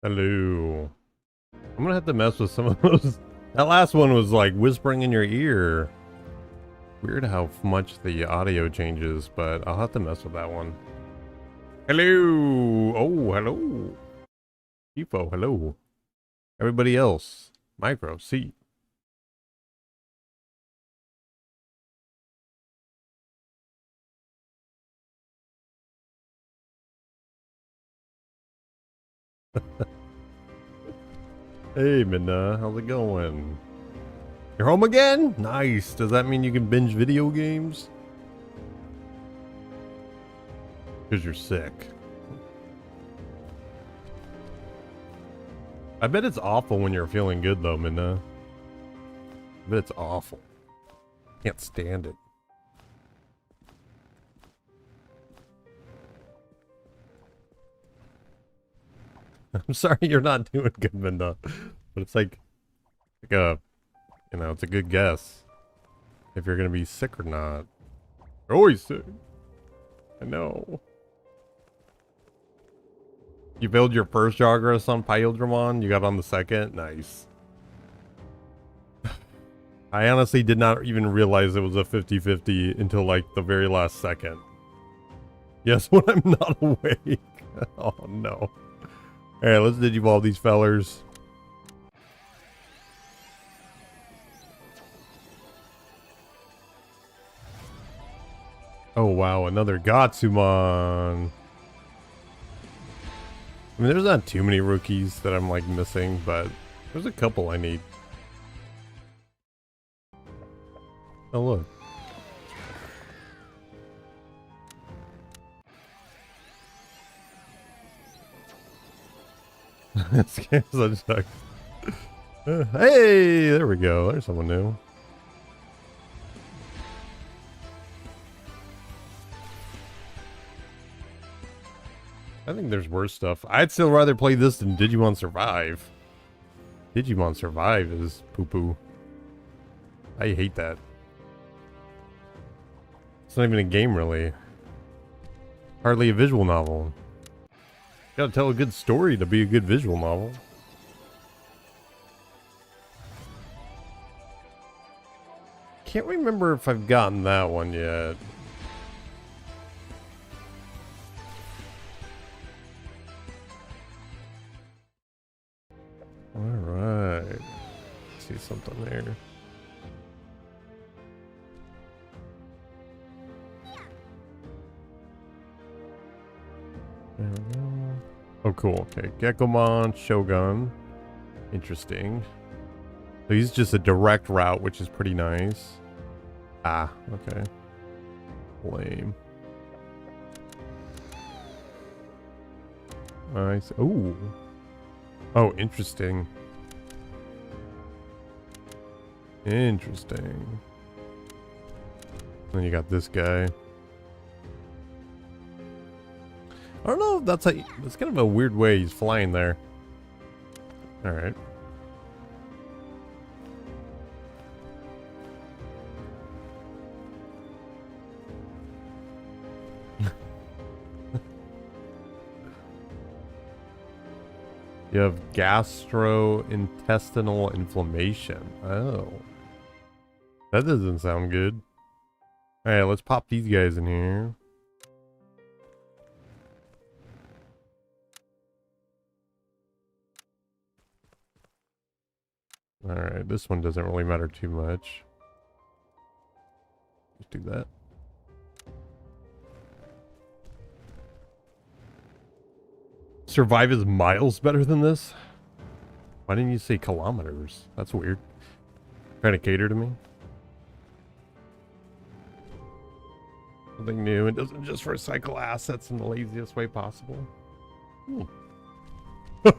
Hello. I'm gonna have to mess with some of those. That last one was like whispering in your ear. Weird how much the audio changes, but I'll have to mess with that one. Hello. Oh, hello. Tifo, hello. Everybody else. Micro, C. Hey, Midna. How's it going? You're home again? Nice. Does that mean you can binge video games? Because you're sick. I bet it's awful when you're feeling good, though, Midna. I bet it's awful. Can't stand it. I'm sorry you're not doing good, Minda. But it's like a, you know, it's a good guess. If you're gonna be sick or not. You're always sick. I know. You build your first Jagras on Pyodramon, you got on the second? Nice. I honestly did not even realize it was a 50-50 until like the very last second. Yes, when I'm not awake. Oh no. Alright, let's digivolve these fellers. Oh wow, another Gatsumon. I mean, there's not too many rookies that I'm like missing, but there's a couple I need. Oh look. This game's such hey, there we go. There's someone new. I think there's worse stuff. I'd still rather play this than Digimon Survive. Digimon Survive is poo-poo. I hate that. It's not even a game, really. Hardly a visual novel. Gotta tell a good story to be a good visual novel. Can't remember if I've gotten that one yet. Alright. See something there. There we go. Oh, cool. Okay. Gekomon, Shogun. Interesting. So he's just a direct route, which is pretty nice. Ah, okay. Lame. Nice. Ooh. Oh, interesting. Interesting. Then you got this guy. I don't know if that's a... It's kind of a weird way he's flying there. Alright. You have gastrointestinal inflammation. Oh. That doesn't sound good. Alright, let's pop these guys in here. Alright, this one doesn't really matter too much. Just do that. Survive is miles better than this? Why didn't you say kilometers? That's weird. Trying to cater to me? Something new and doesn't just recycle assets in the laziest way possible.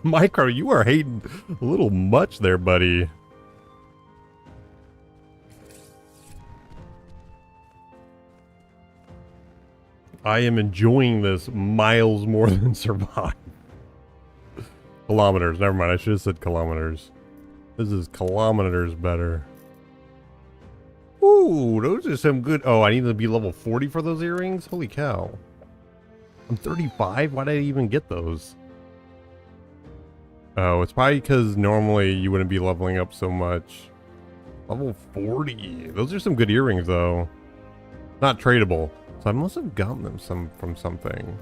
Micro, you are hating a little much there, buddy. I am enjoying this miles more than Survive. Kilometers, never mind. I should have said kilometers. This is kilometers better. Ooh, those are some good... Oh, I need to be level 40 for those earrings? Holy cow. I'm 35? Why did I even get those? Oh, it's probably because normally you wouldn't be leveling up so much. Level 40. Those are some good earrings, though. Not tradable. So I must have gotten them from something.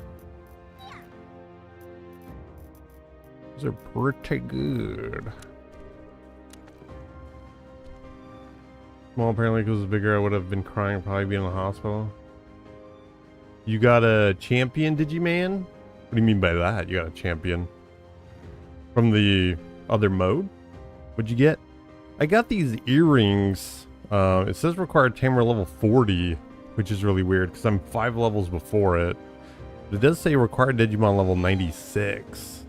Those are pretty good. Well, apparently because it's bigger, I would have been crying, probably be in the hospital. You got a champion, Digiman? What do you mean by that? You got a champion? From the other mode? What'd you get? I got these earrings. It says required tamer level 40, which is really weird because I'm 5 levels before it. But it does say required Digimon level 96.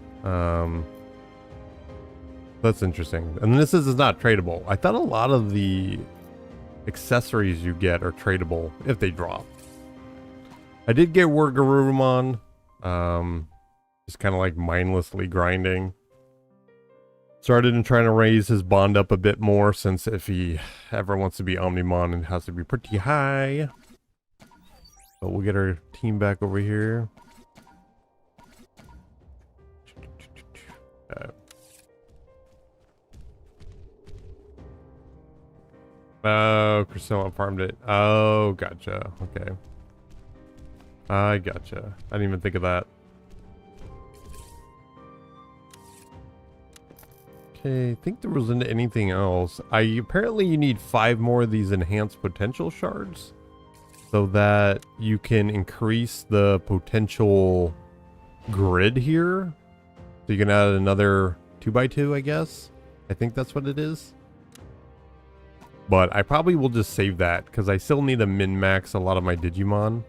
That's interesting. And this is not tradable. I thought a lot of the accessories you get are tradable if they drop. I did get Garurumon. Just kind of like mindlessly grinding. Started in trying to raise his bond up a bit more, since if he ever wants to be Omnimon, it has to be pretty high. But we'll get our team back over here. Oh, Chrysilla farmed it. Oh, gotcha. Okay. I gotcha. I didn't even think of that. Okay, I think there wasn't anything else. Apparently you need 5 more of these enhanced potential shards so that you can increase the potential grid here. So you can add another 2x2, I guess. I think that's what it is. But I probably will just save that because I still need to min-max a lot of my Digimon.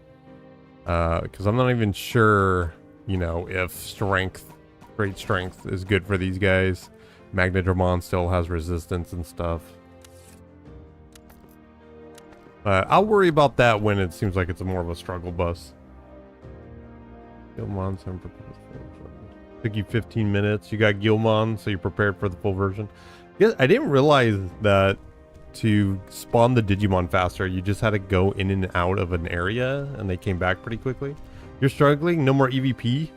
Because I'm not even sure, you know, if great strength is good for these guys. Magnetramon still has resistance and stuff. I'll worry about that when it seems like it's more of a struggle bus. Gilmon, so I'm prepared for the full version. Took you 15 minutes. You got Gilmon, so you're prepared for the full version. Yeah, I didn't realize that to spawn the Digimon faster, you just had to go in and out of an area, and they came back pretty quickly. You're struggling? No more EVP?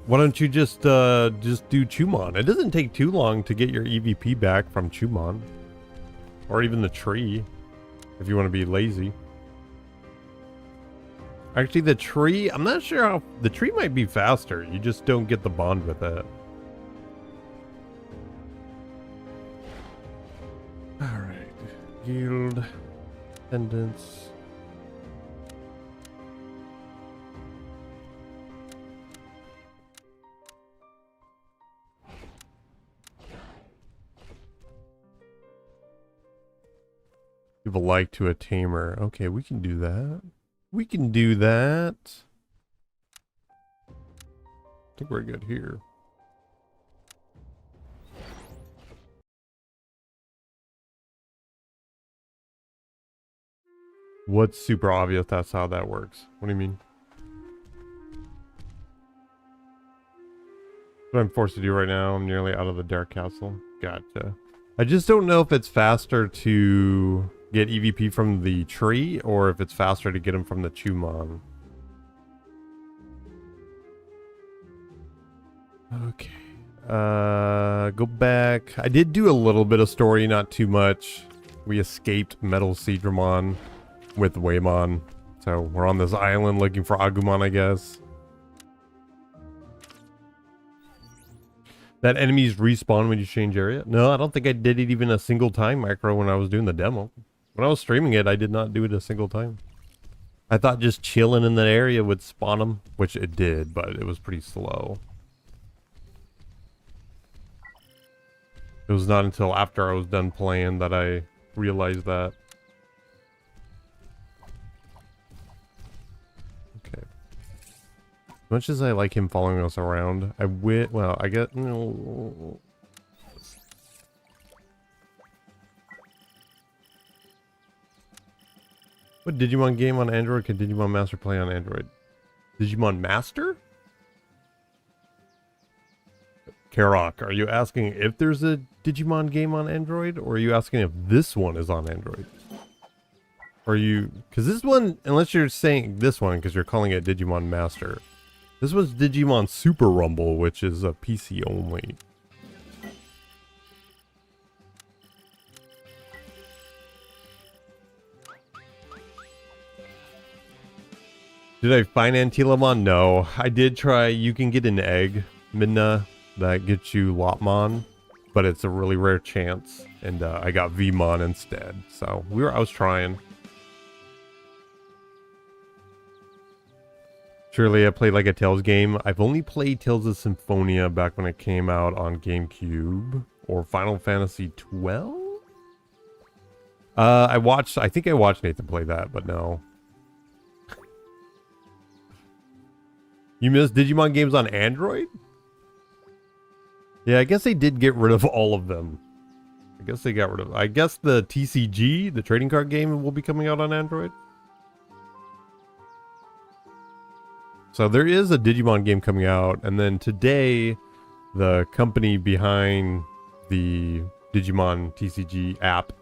Why don't you just do Chumon? It doesn't take too long to get your EVP back from Chumon. Or even the tree, if you want to be lazy. Actually, the tree, I'm not sure how... The tree might be faster. You just don't get the bond with it. Alright. Guild. Attendance. Give a like to a tamer. Okay, we can do that. We can do that. I think we're good here. What's super obvious? That's how that works. What do you mean? What I'm forced to do right now, I'm nearly out of the Dark Castle. Gotcha. I just don't know if it's faster to get EVP from the tree or if it's faster to get them from the Chumon. Okay. Go back. I did do a little bit of story, not too much. We escaped Metal Seedramon with Waymon. So we're on this island looking for Agumon, I guess. That enemies respawn when you change area? No, I don't think I did it even a single time, Micro, when I was doing the demo. When I was streaming it, I did not do it a single time. I thought just chilling in that area would spawn them, which it did, but it was pretty slow. It was not until after I was done playing that I realized that. Okay. As much as I like him following us around, well, I get... No. What Digimon game on Android can Digimon Master play on Android? Digimon Master? Karok, are you asking if there's a Digimon game on Android? Or are you asking if this one is on Android? Or you... Because this one, unless you're saying this one because you're calling it Digimon Master. This was Digimon Super Rumble, which is a PC only. Did I find Antilamon? No. I did try. You can get an egg, Midna, that gets you Lopmon, but it's a really rare chance. And I got Vmon instead. So I was trying. Surely I played like a Tales game. I've only played Tales of Symphonia back when it came out on GameCube or Final Fantasy 12. I think I watched Nathan play that, but no. You missed Digimon games on Android? Yeah, I guess they did get rid of all of them. I guess they got rid of... I guess the TCG, the trading card game, will be coming out on Android. So there is a Digimon game coming out. And then today, the company behind the Digimon TCG app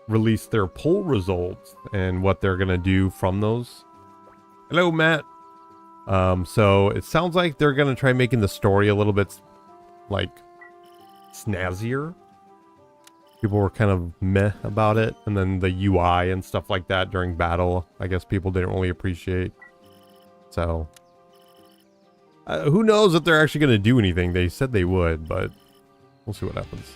released their poll results and what they're going to do from those. Hello, Matt. So it sounds like they're going to try making the story a little bit, like, snazzier. People were kind of meh about it. And then the UI and stuff like that during battle, I guess people didn't really appreciate. So, who knows if they're actually going to do anything. They said they would, but we'll see what happens.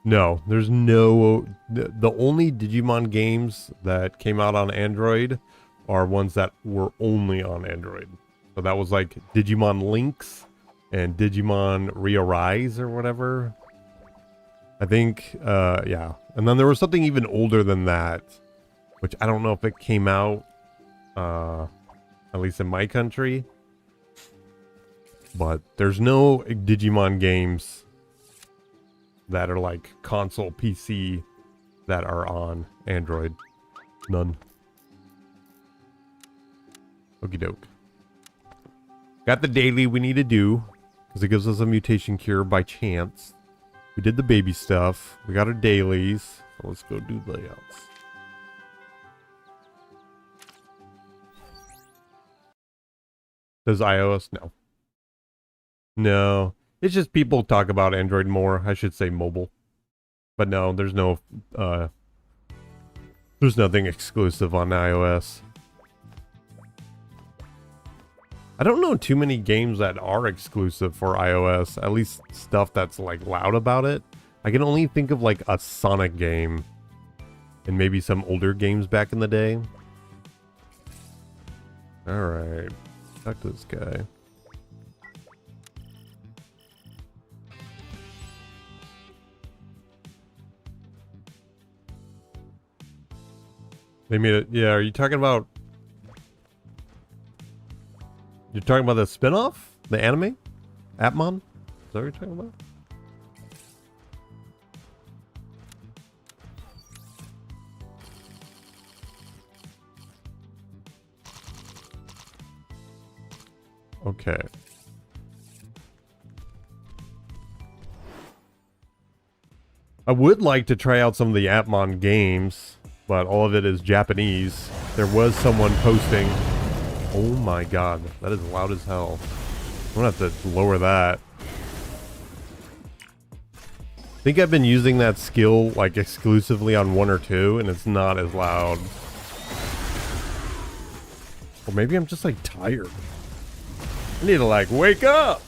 No, there's no... The only Digimon games that came out on Android are ones that were only on Android. So that was like Digimon Lynx and Digimon Re-Arise or whatever. I think, yeah. And then there was something even older than that, which I don't know if it came out, at least in my country. But there's no Digimon games that are like console PC that are on Android. None. Okie doke. Got the daily we need to do because it gives us a mutation cure by chance. We did the baby stuff. We got our dailies. So let's go do layouts. Does iOS? No. No. It's just people talk about Android more. I should say mobile. But no, there's no... there's nothing exclusive on iOS. I don't know too many games that are exclusive for iOS. At least stuff that's like loud about it. I can only think of like a Sonic game. And maybe some older games back in the day. Alright. Talk to this guy. They made it. Yeah, are you talking about... You're talking about the spin-off? The anime? Appmon? Is that what you're talking about? Okay. I would like to try out some of the Appmon games, but all of it is Japanese. There was someone posting... Oh my god, that is loud as hell. I'm gonna have to lower that. I think I've been using that skill like exclusively on 1 or 2 and it's not as loud. Or maybe I'm just like tired. I need to like wake up.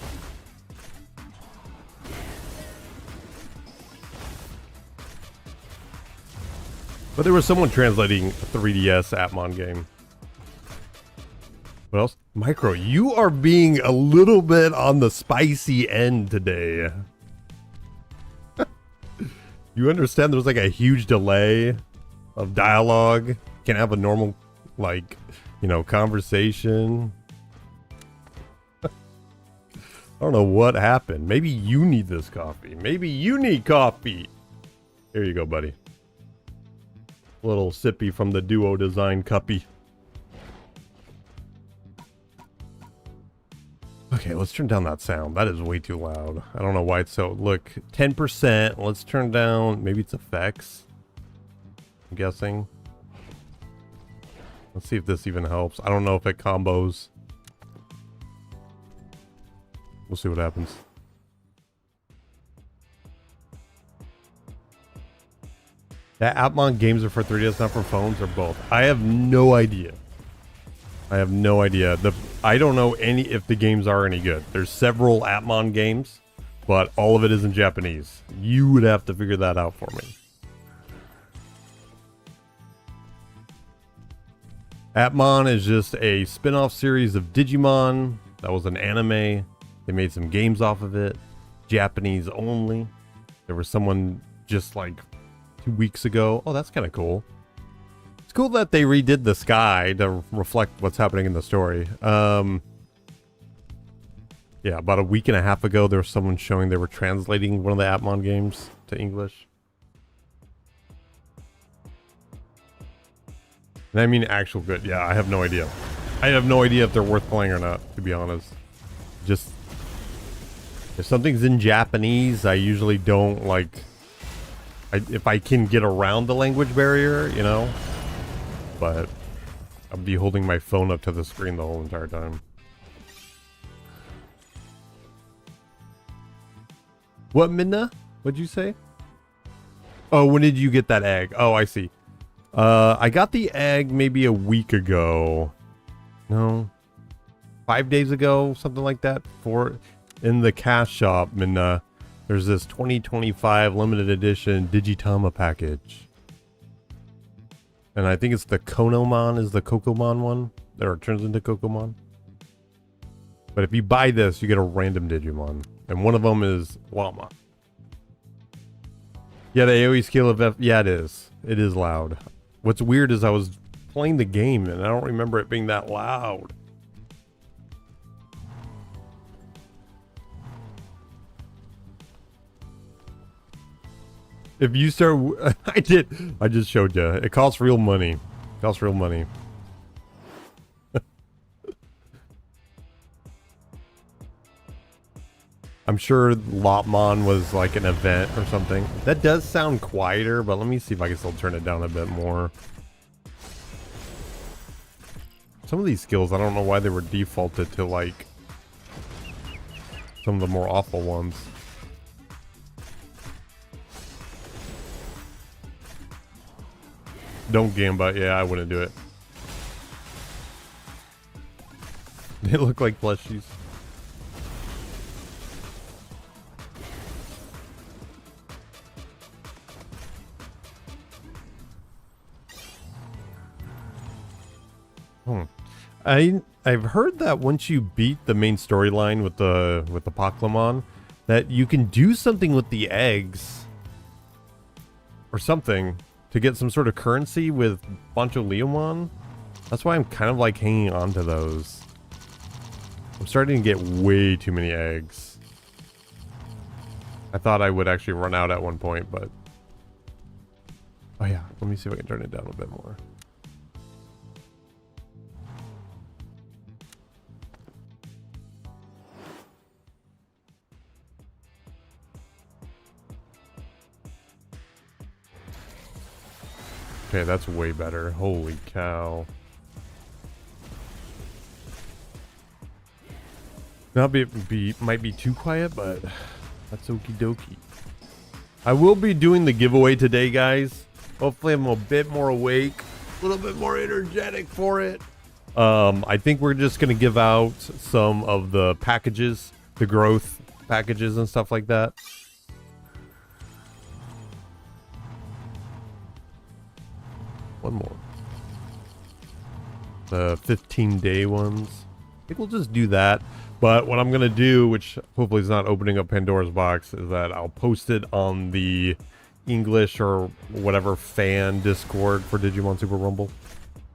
But there was someone translating a 3DS Appmon game. What else? Micro, you are being a little bit on the spicy end today. You understand there's like a huge delay of dialogue. Can't have a normal, like, you know, conversation. I don't know what happened. Maybe you need this coffee. Maybe you need coffee. Here you go, buddy. Little sippy from the Duo Design cuppy. Okay, let's turn down that sound. That is way too loud. I don't know why it's so... Look, 10%. Let's turn down... Maybe it's effects. I'm guessing. Let's see if this even helps. I don't know if it combos. We'll see what happens. That Appmon games are for 3DS, not for phones, or both. I have no idea. I have no idea. I don't know if the games are any good. There's several Appmon games, but all of it is in Japanese. You would have to figure that out for me. Appmon is just a spin-off series of Digimon. That was an anime. They made some games off of it. Japanese only. There was someone just like 2 weeks ago. Oh, that's kind of cool. It's cool that they redid the sky to reflect what's happening in the story. Yeah, about a week and a half ago, there was someone showing they were translating one of the Appmon games to English. And I mean actual good. Yeah, I have no idea. I have no idea if they're worth playing or not, to be honest. Just... if something's in Japanese, I usually don't like... if I can get around the language barrier, you know? But I'll be holding my phone up to the screen the whole entire time. What, Minna? What'd you say? Oh, when did you get that egg? Oh, I see. I got the egg maybe a week ago. No. 5 days ago, something like that. In the cash shop, Minna. There's this 2025 limited edition Digitama package. And I think it's the Konomon is the Kokomon one. Or it turns into Kokomon. But if you buy this, you get a random Digimon. And one of them is Llama. Yeah, the AoE scale of F... yeah, it is. It is loud. What's weird is I was playing the game and I don't remember it being that loud. If you start... I just showed you. It costs real money. It costs real money. I'm sure Lopmon was like an event or something. That does sound quieter, but let me see if I can still turn it down a bit more. Some of these skills, I don't know why they were defaulted to like some of the more awful ones. Don't Gamba. Yeah, I wouldn't do it. They look like plushies. I've heard that once you beat the main storyline with the Pokemon, that you can do something with the eggs or something to get some sort of currency with Boncholeomon. That's why I'm kind of like hanging on to those. I'm starting to get way too many eggs. I thought I would actually run out at one point, but... oh yeah, let me see if I can turn it down a bit more. Okay, that's way better. Holy cow. Now might be too quiet, but that's okie dokie. I will be doing the giveaway today, guys. Hopefully I'm a bit more awake, a little bit more energetic for it. I think we're just gonna give out some of the packages, the growth packages and stuff like that. One more. The 15-day ones. I think we'll just do that. But what I'm going to do, which hopefully is not opening up Pandora's box, is that I'll post it on the English or whatever fan Discord for Digimon Super Rumble.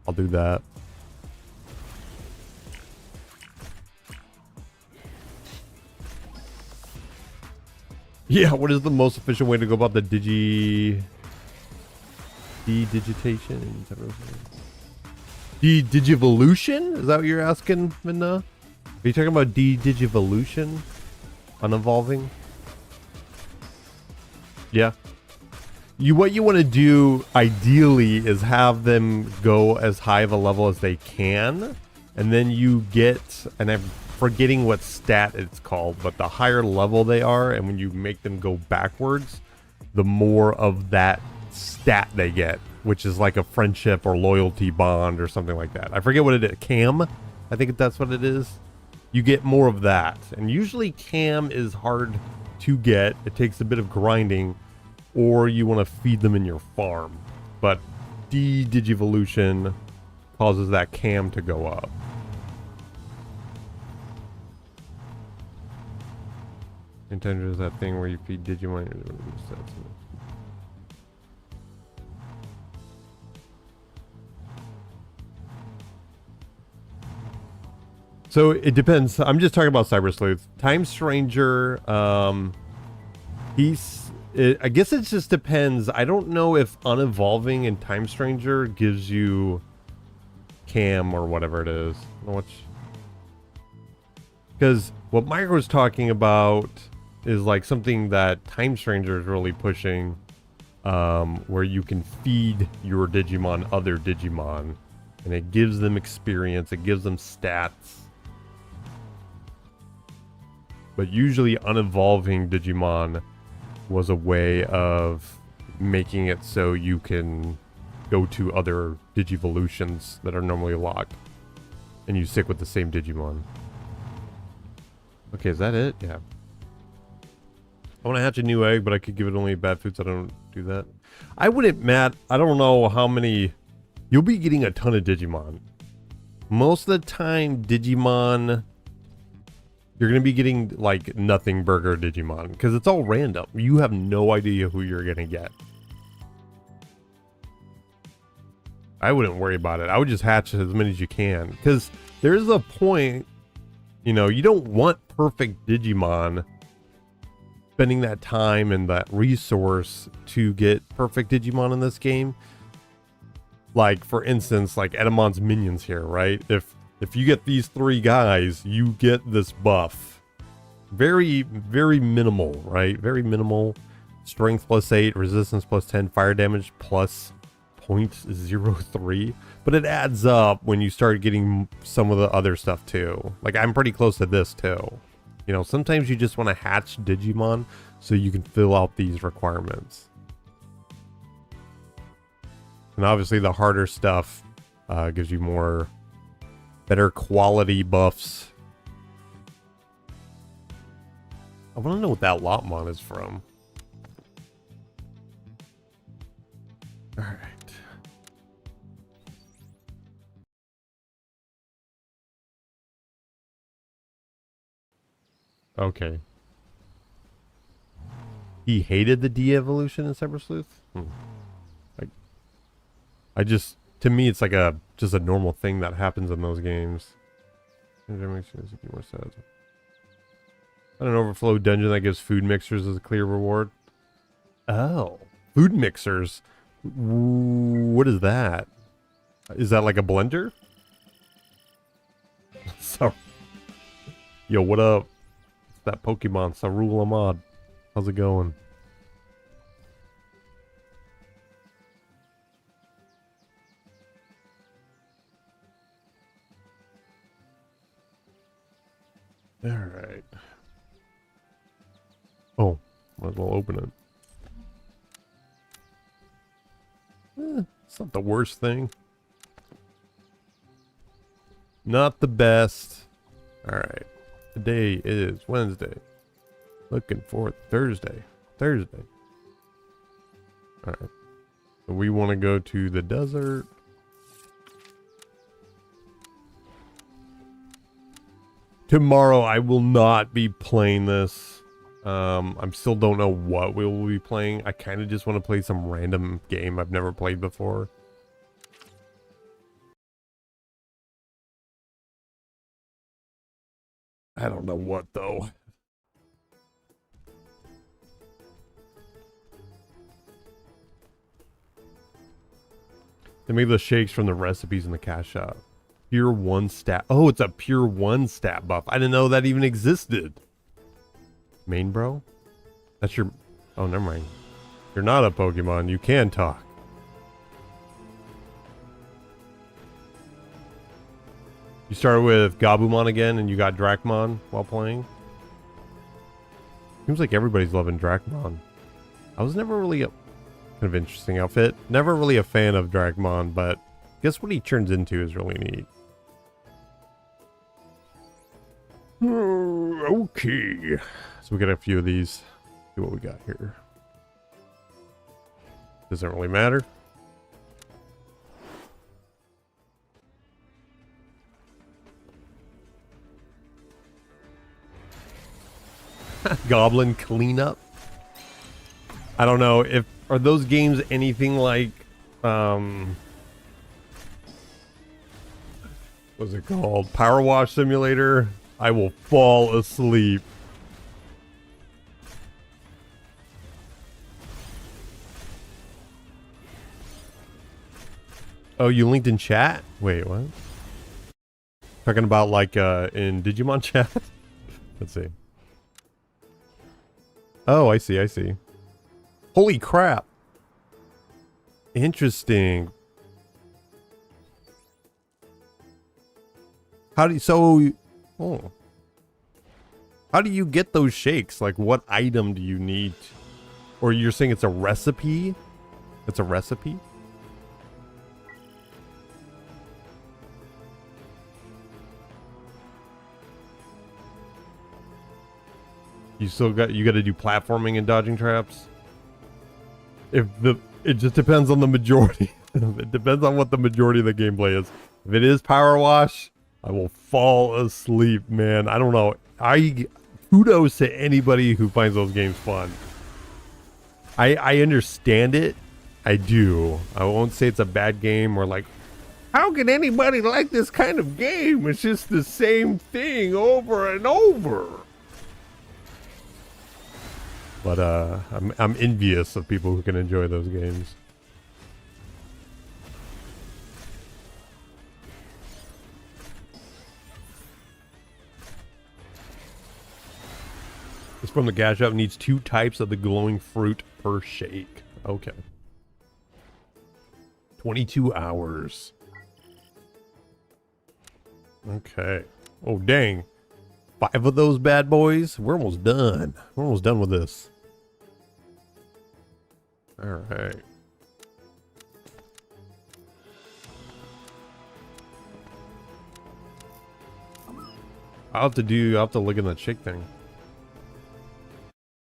I'll do that. Yeah, what is the most efficient way to go about the digitation? Digivolution? Is that what you're asking, Minna? Are you talking about Digivolution? Unevolving? Yeah. What you want to do ideally is have them go as high of a level as they can, and then you get, and I'm forgetting what stat it's called, but the higher level they are, and when you make them go backwards, the more of that stat they get, which is like a friendship or loyalty bond or something like that. I forget what it is. Cam? I think that's what it is. You get more of that, and usually cam is hard to get. It takes a bit of grinding, or you want to feed them in your farm. But Digivolution causes that cam to go up. Nintendo is that thing where you feed Digimon. So it depends. I'm just talking about Cyber Sleuth. Time Stranger, I guess it just depends. I don't know if Unevolving and Time Stranger gives you cam or whatever it is. Because what Micro was talking about is like something that Time Stranger is really pushing, where you can feed your Digimon other Digimon, and it gives them experience, it gives them stats. But usually Unevolving Digimon was a way of making it so you can go to other Digivolutions that are normally locked, and you stick with the same Digimon. Okay, is that it? Yeah. I want to hatch a new egg, but I could give it only bad food, so I don't do that. I wouldn't, Matt. I don't know how many... You'll be getting a ton of Digimon. Most of the time, Digimon... You're going to be getting, like, nothing burger Digimon, because it's all random. You have no idea who you're going to get. I wouldn't worry about it. I would just hatch as many as you can, because there's a point, you know, you don't want perfect Digimon spending that time and that resource to get perfect Digimon in this game. Like, for instance, like Edamon's minions here, right? If you get these three guys, you get this buff. Very, very minimal, right? Very minimal. Strength +8, resistance +10, fire damage +0.03. But it adds up when you start getting some of the other stuff too. Like, I'm pretty close to this too. You know, sometimes you just want to hatch Digimon so you can fill out these requirements. And obviously the harder stuff gives you more... better quality buffs. I want to know what that Lotmon is from. Alright. Okay. He hated the de-evolution in Cyber Sleuth? I just... To me, it's like just a normal thing that happens in those games. An overflow dungeon that gives food mixers as a clear reward. Oh, food mixers. What is that? Is that like a blender? So, yo, what up? It's that Pokemon, Sarul Ahmad. How's it going? Alright. Oh, might as well open it. It's not the worst thing. Not the best. Alright. Today is Wednesday. Looking for Thursday. Thursday. Alright. So we want to go to the desert. Tomorrow I will not be playing this. I still don't know what we will be playing. I kind of just want to play some random game I've never played before. I don't know what though. They made the shakes from the recipes in the cash shop. pure one stat. Oh, it's a pure one stat buff. I didn't know that even existed. Main bro? That's your... Oh, never mind. You're not a Pokemon. You can talk. You started with Gabumon again and you got Dracmon while playing? Seems like everybody's loving Dracmon. I was never really a... Kind of interesting outfit. Never really a fan of Dracmon, but guess what he turns into is really neat. Okay. So we got a few of these. See what we got here. Doesn't really matter. Goblin cleanup. I don't know if are those games anything like what's it called? Power Wash Simulator? I will fall asleep. Oh, you linked in chat? Wait, what? Talking about like in Digimon chat? Let's see. Oh, I see, I see. Holy crap. Interesting. How do you, so, oh. How do you get those shakes? Like what item do you need? Or you're saying it's a recipe? It's a recipe? You still got, you got to do platforming and dodging traps? If the, it just depends on the majority. It depends on what the majority of the gameplay is. If it is power wash, I will fall asleep, man. I don't know. Kudos to anybody who finds those games fun. I understand it. I do. I won't say it's a bad game or like, how can anybody like this kind of game? It's just the same thing over and over. But I'm envious of people who can enjoy those games. This from the Gash Up needs 2 types of the glowing fruit per shake. Okay. 22 hours. Okay. Oh, dang. 5 of those bad boys? We're almost done. We're almost done with this. Alright. I'll have to look in the chick thing.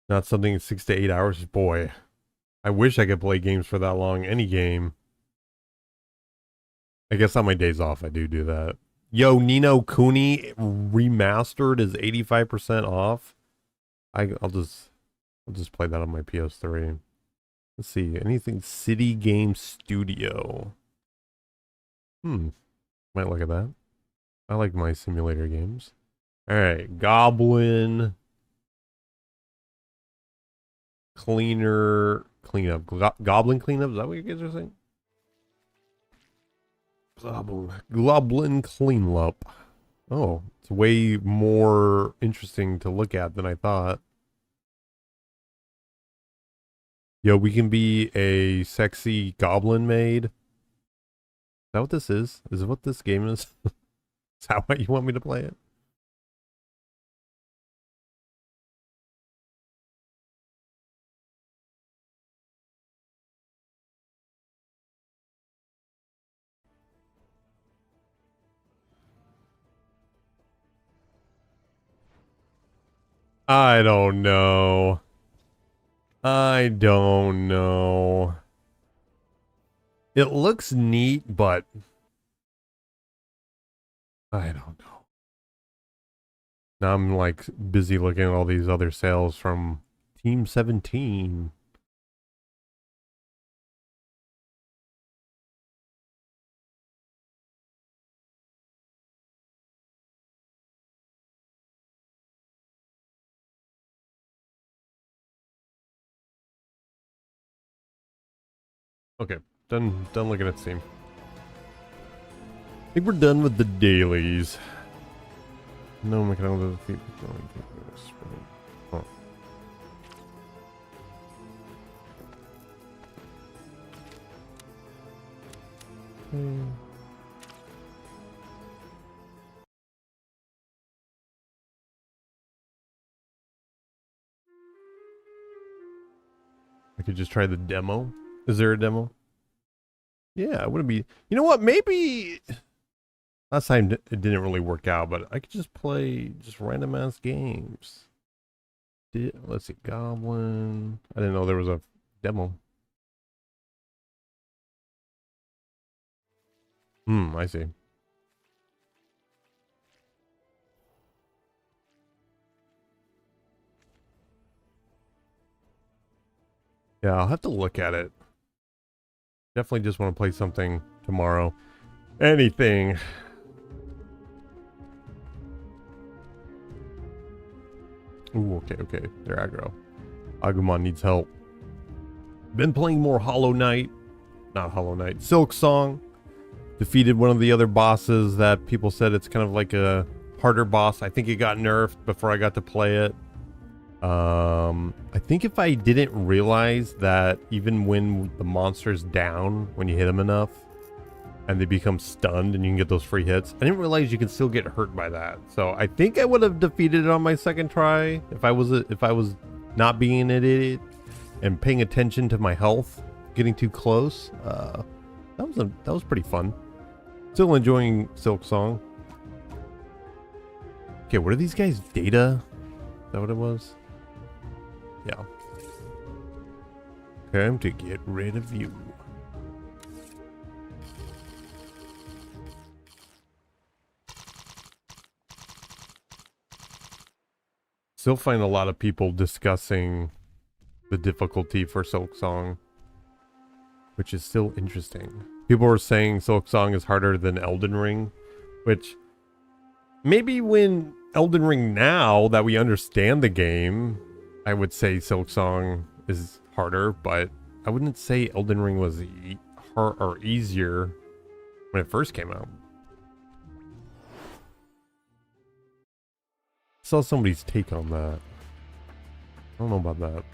Not something 6 to 8 hours. Boy, I wish I could play games for that long. Any game. I guess on my days off I do that. Yo, Nino Kuni remastered is 85% off. I'll just play that on my PS3. Let's see, anything City Game Studio. Might look at that. I like my simulator games. All right, Goblin Cleanup. Goblin Cleanup. Is that what you guys are saying? Goblin Cleanup. Oh, it's way more interesting to look at than I thought. Yo, we can be a sexy goblin maid. Is that what this is? Is it what this game is? Is that what you want me to play it? I don't know. I don't know. It looks neat, but I don't know. Now I'm like busy looking at all these other sales from Team 17. Okay, done looking at Steam. I think we're done with the dailies. No mechanical defeat. Oh. I could just try the demo. Is there a demo? Yeah, it wouldn't be. You know what? Maybe last time it didn't really work out, but I could just play just random ass games. Let's see, Goblin. I didn't know there was a demo. I see. Yeah, I'll have to look at it. Definitely just want to play something tomorrow. Anything. Ooh, okay. They're aggro. Agumon needs help. Been playing more Hollow Knight. Not Hollow Knight. Silk Song. Defeated one of the other bosses that people said it's kind of like a harder boss. I think it got nerfed before I got to play it. I think if I didn't realize that even when the monster's down, when you hit them enough, and they become stunned and you can get those free hits, I didn't realize you can still get hurt by that. So I think I would have defeated it on my second try if I was not being an idiot and paying attention to my health, getting too close. That was pretty fun. Still enjoying Silk Song. Okay, what are these guys? Data? Is that what it was? Yeah. Time to get rid of you. Still find a lot of people discussing the difficulty for Silk Song, which is still interesting. People were saying Silk Song is harder than Elden Ring, which maybe when Elden Ring, now that we understand the game, I would say Silk Song is harder, but I wouldn't say Elden Ring was easier when it first came out. Saw somebody's take on that. I don't know about that.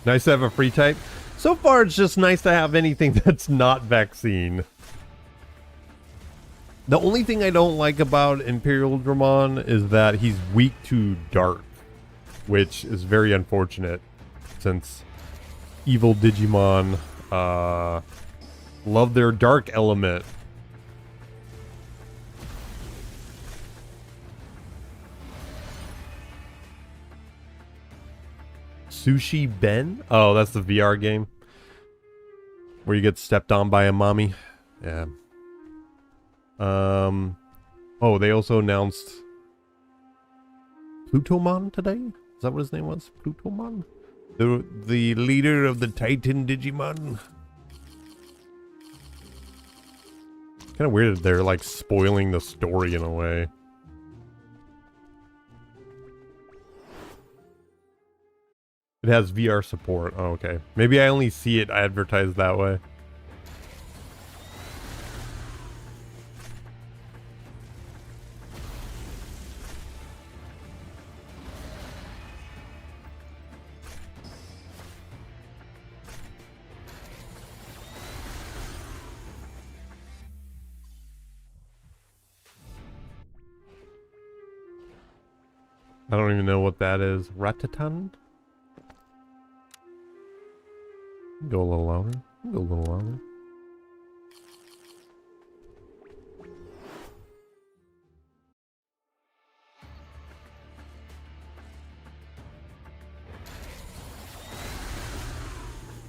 Nice to have a free type. So far, it's just nice to have anything that's not vaccine. The only thing I don't like about Imperial Dramon is that he's weak to dark, which is very unfortunate since evil Digimon love their dark element. Sushi Ben? Oh, that's the VR game where you get stepped on by a mommy. Yeah. Oh, they also announced Plutomon today? Is that what his name was? Plutomon? The leader of the Titan Digimon? Kind of weird that they're like spoiling the story in a way. It has VR support. Oh, okay. Maybe I only see it advertised that way. I don't even know what that is. Ratatan? Go a little louder. Go a little louder.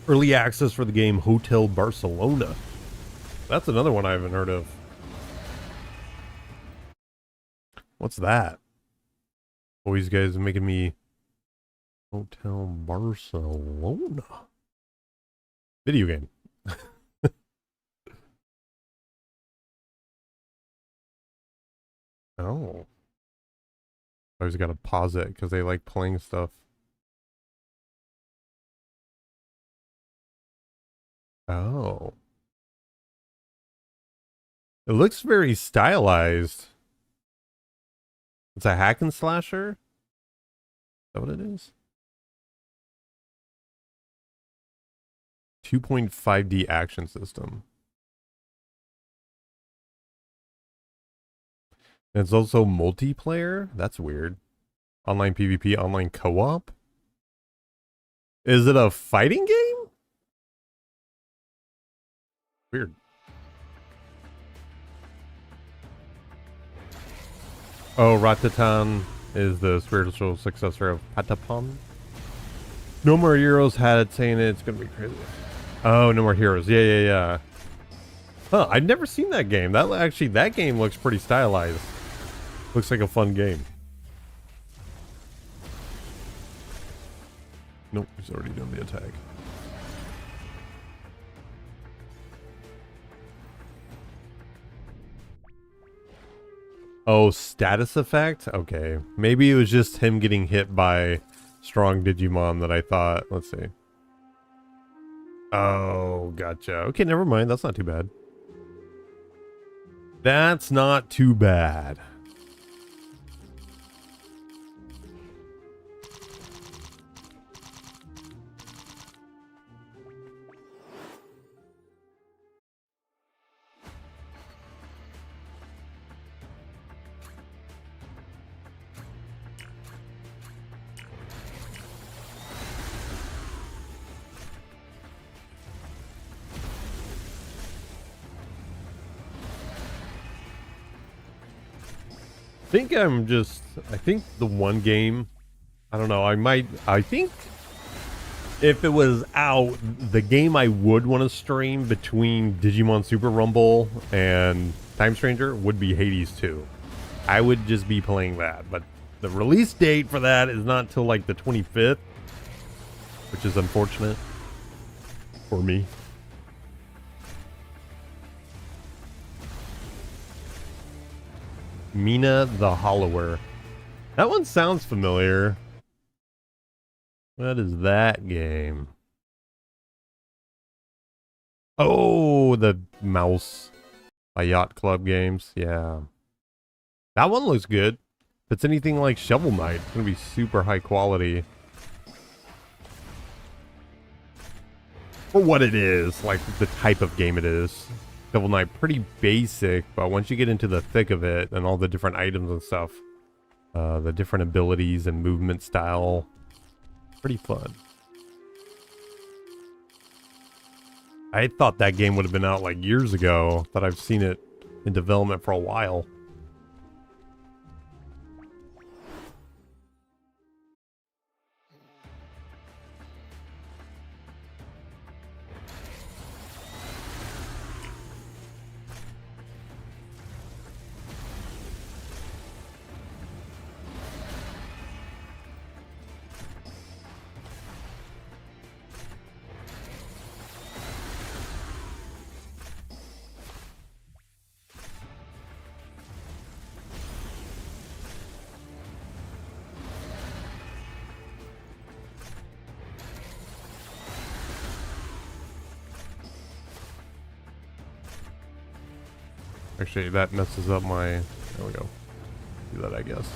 Early access for the game Hotel Barcelona. That's another one I haven't heard of. What's that? Oh, these guys are making me... Hotel Barcelona. Video game. Oh. I always gotta pause it because they like playing stuff. Oh. It looks very stylized. It's a hack and slasher? Is that what it is? 2.5D action system. And it's also multiplayer? That's weird. Online PvP, online co-op? Is it a fighting game? Weird. Oh, Ratatan is the spiritual successor of Patapon. No More Heroes had it saying it's gonna be crazy. Oh, No More Heroes. Yeah, yeah, yeah. Huh, I've never seen that game. That game looks pretty stylized. Looks like a fun game. Nope, he's already done the attack. Oh, status effect? Okay. Maybe it was just him getting hit by strong Digimon that I thought. Let's see. Oh, gotcha. Okay, never mind. That's not too bad. That's not too bad. I think the one game, I don't know, I think if it was out, the game I would want to stream between Digimon Super Rumble and Time Stranger would be Hades 2. I would just be playing that, but the release date for that is not till like the 25th, which is unfortunate for me. Mina the Hollower. That one sounds familiar. What is that game? Oh, the mouse by Yacht Club games. Yeah. That one looks good. If it's anything like Shovel Knight, it's going to be super high quality. For what it is, like the type of game it is. Shovel Knight, pretty basic, but once you get into the thick of it and all the different items and stuff, the different abilities and movement style, pretty fun. I thought that game would have been out like years ago, but I've seen it in development for a while. Actually, that messes up my... There we go. Do that, I guess.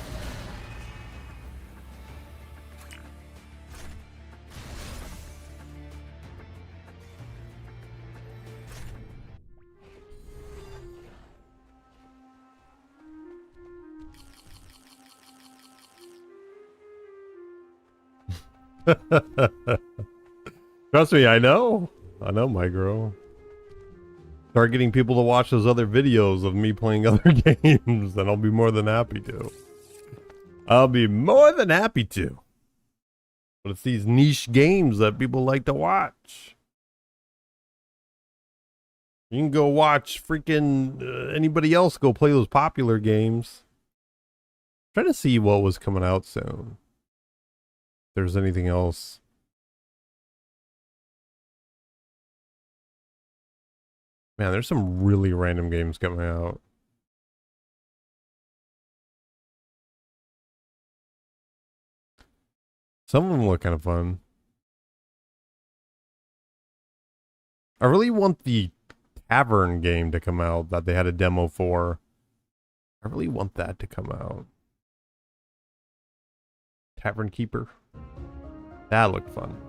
Trust me, I know. I know, my girl. Start getting people to watch those other videos of me playing other games, and I'll be more than happy to. I'll be more than happy to. But it's these niche games that people like to watch. You can go watch freaking anybody else go play those popular games. Trying to see what was coming out soon. If there's anything else. Man, there's some really random games coming out. Some of them look kind of fun. I really want the Tavern game to come out that they had a demo for. I really want that to come out. Tavern Keeper. That looked fun.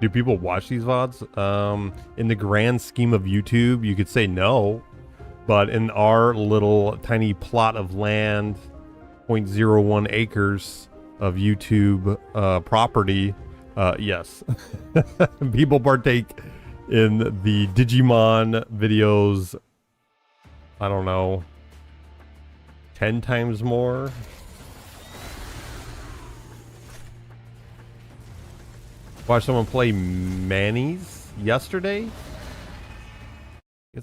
Do people watch these VODs? In the grand scheme of YouTube, you could say no. But in our little tiny plot of land, 0.01 acres of YouTube property, yes. People partake in the Digimon videos, I don't know, 10 times more. Watched someone play Manny's yesterday. I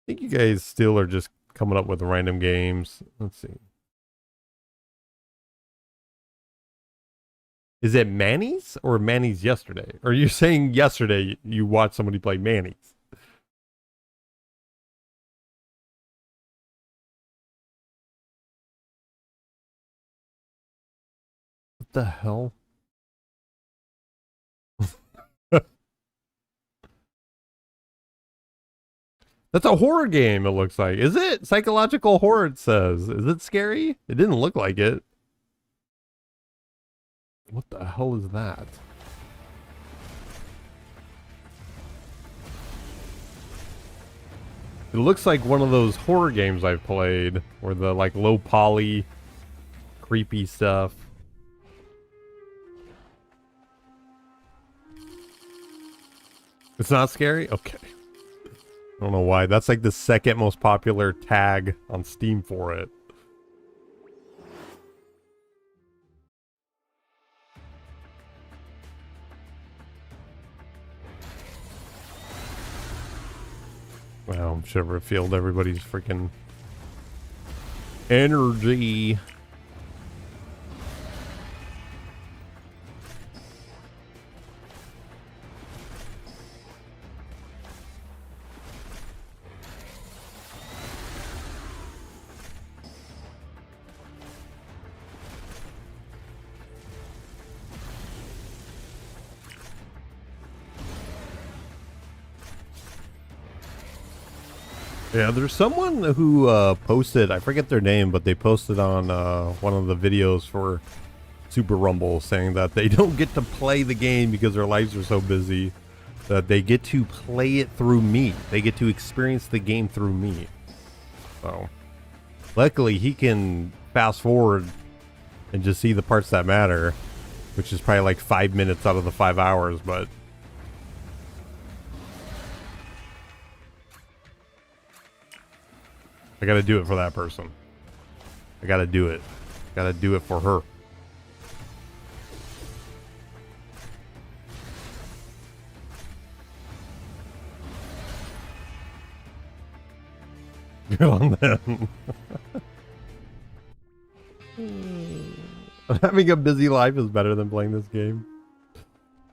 think you guys still are just coming up with random games. Let's see. Is it Manny's or Manny's yesterday? Or are you saying yesterday you watched somebody play Manny's? What the hell? That's a horror game, it looks like. Is it? Psychological horror, it says. Is it scary? It didn't look like it. What the hell is that? It looks like one of those horror games I've played, where the like low poly, creepy stuff. It's not scary? Okay. I don't know why. That's like the second most popular tag on Steam for it. Well, should have revealed everybody's freaking energy. Yeah, there's someone who posted, I forget their name, but they posted on one of the videos for Super Rumble saying that they don't get to play the game because their lives are so busy, that they get to play it through me. They get to experience the game through me. So, luckily he can fast forward and just see the parts that matter, which is probably like 5 minutes out of the 5 hours, but I gotta do it for that person. I gotta do it. Gotta do it for her. Good on them. Having a busy life is better than playing this game.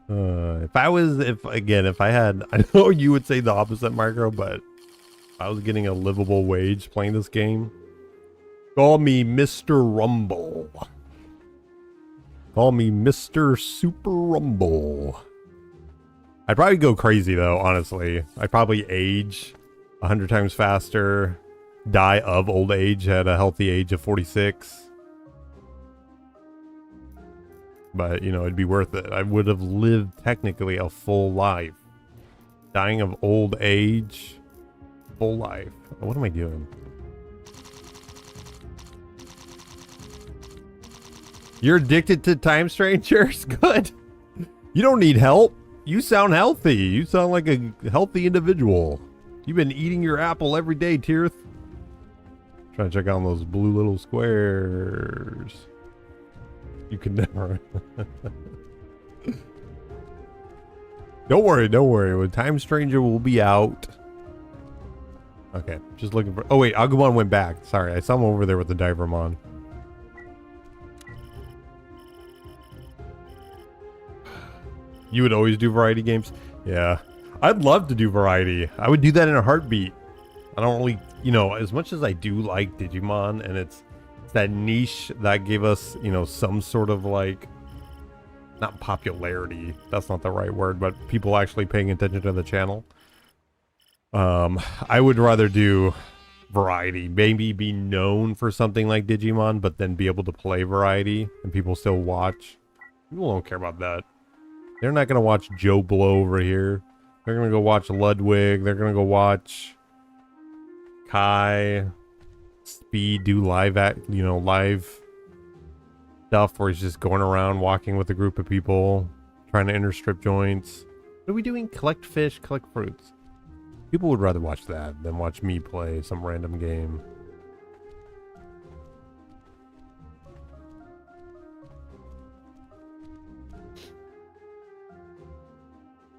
If I had, I know you would say the opposite, Micro, but I was getting a livable wage playing this game. Call me Mr. Rumble. Call me Mr. Super Rumble. I'd probably go crazy though, honestly. I'd probably age 100 times faster, die of old age at a healthy age of 46. But, you know, it'd be worth it. I would have lived technically a full life. Dying of old age... full life. What am I doing? You're addicted to Time Strangers? Good. You don't need help. You sound healthy. You sound like a healthy individual. You've been eating your apple every day, Tirth. Trying to check out those blue little squares. You can never. Don't worry, don't worry. When Time Stranger will be out. Okay, just looking for... oh wait, Agumon went back. Sorry, I saw him over there with the Divermon. You would always do variety games? Yeah. I'd love to do variety. I would do that in a heartbeat. I don't really... you know, as much as I do like Digimon, and it's It's that niche that gave us, you know, some sort of like, not popularity. That's not the right word, but people actually paying attention to the channel. I would rather do variety. Maybe be known for something like Digimon, but then be able to play variety and people still watch. People don't care about that. They're not going to watch Joe Blow over here. They're going to go watch Ludwig. They're going to go watch Kai, Speed do live live stuff where he's just going around walking with a group of people, trying to interstrip joints. What are we doing? Collect fish, collect fruits. People would rather watch that than watch me play some random game.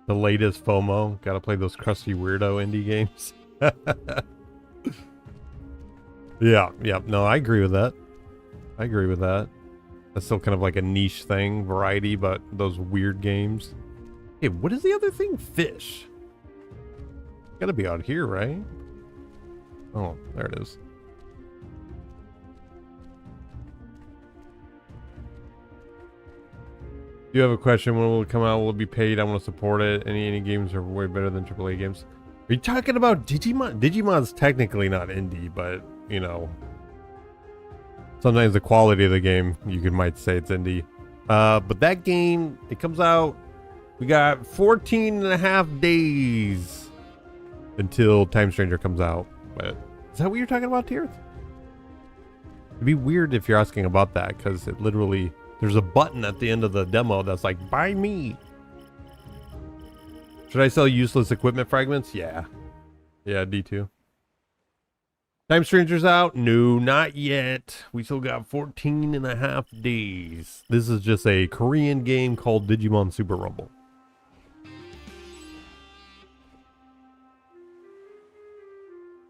The latest FOMO. Gotta play those crusty weirdo indie games. Yeah. No, I agree with that. I agree with that. That's still kind of like a niche thing, variety, but those weird games. Hey, what is the other thing? Fish. Gotta be out here, right? Oh, there it is. Do you have a question? When will it come out? Will it be paid? I want to support it. Any games are way better than AAA games. Are you talking about Digimon? Digimon's technically not indie, but, you know, sometimes the quality of the game, might say it's indie. But that game, it comes out, we got 14 and a half days until Time Stranger comes out. But is that what you're talking about, Tears? It'd be weird if you're asking about that, because it literally, there's a button at the end of the demo that's like, buy me. Should I sell useless equipment fragments? Yeah. Yeah, D2. Time Stranger's out? No, not yet. We still got 14 and a half days. This is just a Korean game called Digimon Super Rumble.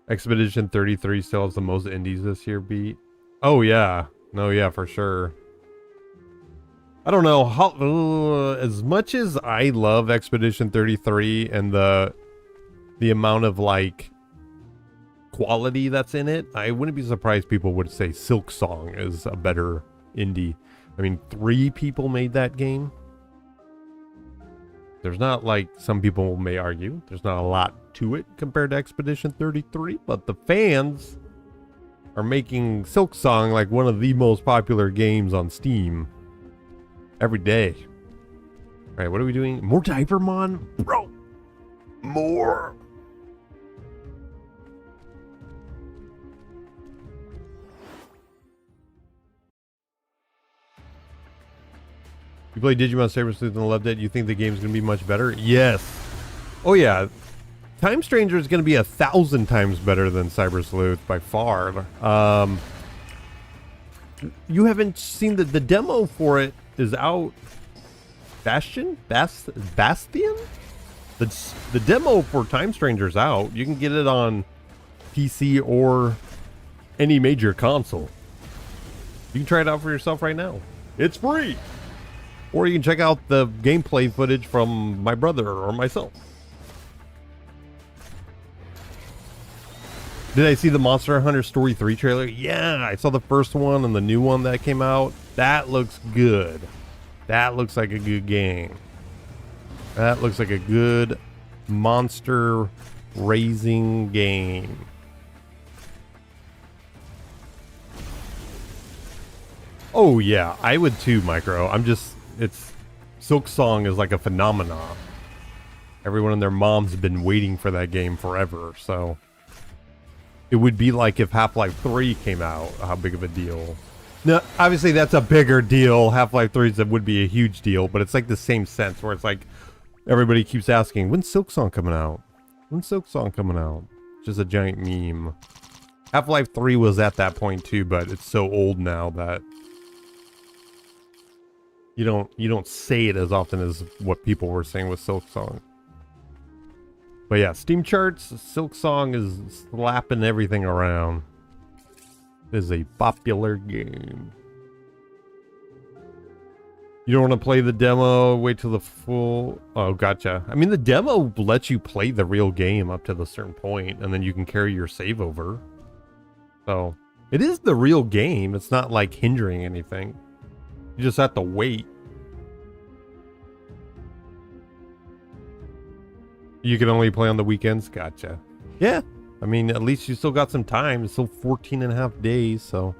Expedition 33 still has the most indies this year beat. Oh, yeah. No, yeah, for sure. I don't know how as much as I love Expedition 33 and the amount of like quality that's in it, I wouldn't be surprised people would say Silk Song is a better indie. I mean, 3 people made that game. There's not, like some people may argue, there's not a lot to it compared to Expedition 33, but the fans are making Silk Song like one of the most popular games on Steam. Every day. All right, what are we doing? More Diapermon? Bro! More! You played Digimon Saber Sleuth and loved it. You think the game's going to be much better? Yes. Oh, yeah. Time Stranger is going to be 1,000 times better than Cyber Sleuth by far. You haven't seen the demo for it is out. Bastian? Bastian? The demo for Time Stranger's out. You can get it on PC or any major console. You can try it out for yourself right now. It's free. Or you can check out the gameplay footage from my brother or myself. Did I see the Monster Hunter Story 3 trailer? Yeah, I saw the first one and the new one that came out. That looks good. That looks like a good game. That looks like a good monster raising game. Oh yeah, I would too, Micro. It's Silk Song is like a phenomenon. Everyone and their mom's been waiting for that game forever, so it would be like if Half-Life 3 came out. How big of a deal? No, obviously that's a bigger deal. Half-Life 3 would be a huge deal, but it's like the same sense where it's like everybody keeps asking, when's Silk Song coming out? When's Silk Song coming out? Just a giant meme. Half-Life 3 was at that point too, but it's so old now that you don't say it as often as what people were saying with Silk Song. But yeah, Steam charts, Silk Song is slapping everything around. It is a popular game. You don't want to play the demo, wait till the full... Oh, gotcha. I mean, the demo lets you play the real game up to the certain point, and then you can carry your save over. So, It is the real game. It's not like hindering anything. You just have to wait. You can only play on the weekends? Gotcha. Yeah. I mean, at least you still got some time. It's still 14 and a half days, so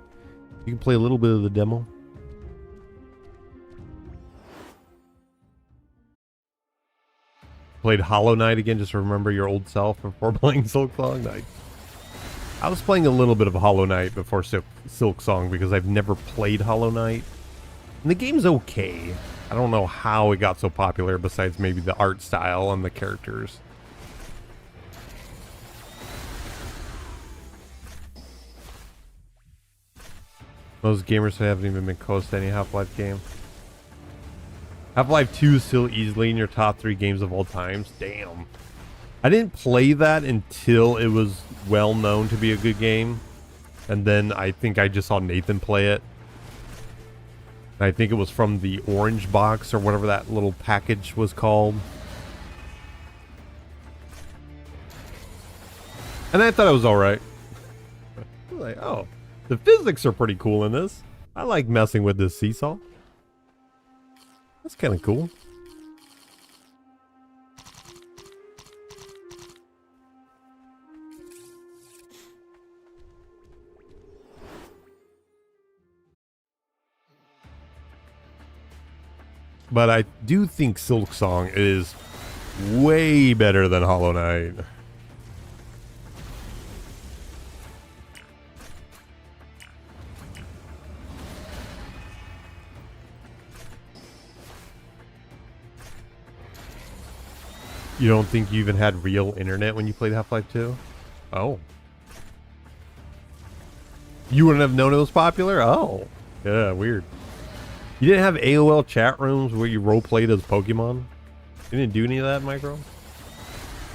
you can play a little bit of the demo. Played Hollow Knight again, just to remember your old self before playing Silksong. Nice. I was playing a little bit of Hollow Knight before Silksong because I've never played Hollow Knight. And the game's okay. I don't know how it got so popular besides maybe the art style and the characters. Most gamers haven't even been close to any Half-Life game. Half-Life 2 is still easily in your top 3 games of all times. Damn. I didn't play that until it was well known to be a good game. And then I think I just saw Nathan play it. And I think it was from the Orange Box or whatever that little package was called. And I thought it was alright. Like, oh, the physics are pretty cool in this. I like messing with this seesaw. That's kind of cool. But I do think Silksong is way better than Hollow Knight. You don't think you even had real internet when you played Half-Life 2? Oh. You wouldn't have known it was popular? Oh. Yeah, weird. You didn't have AOL chat rooms where you roleplayed as Pokemon? You didn't do any of that, Micro?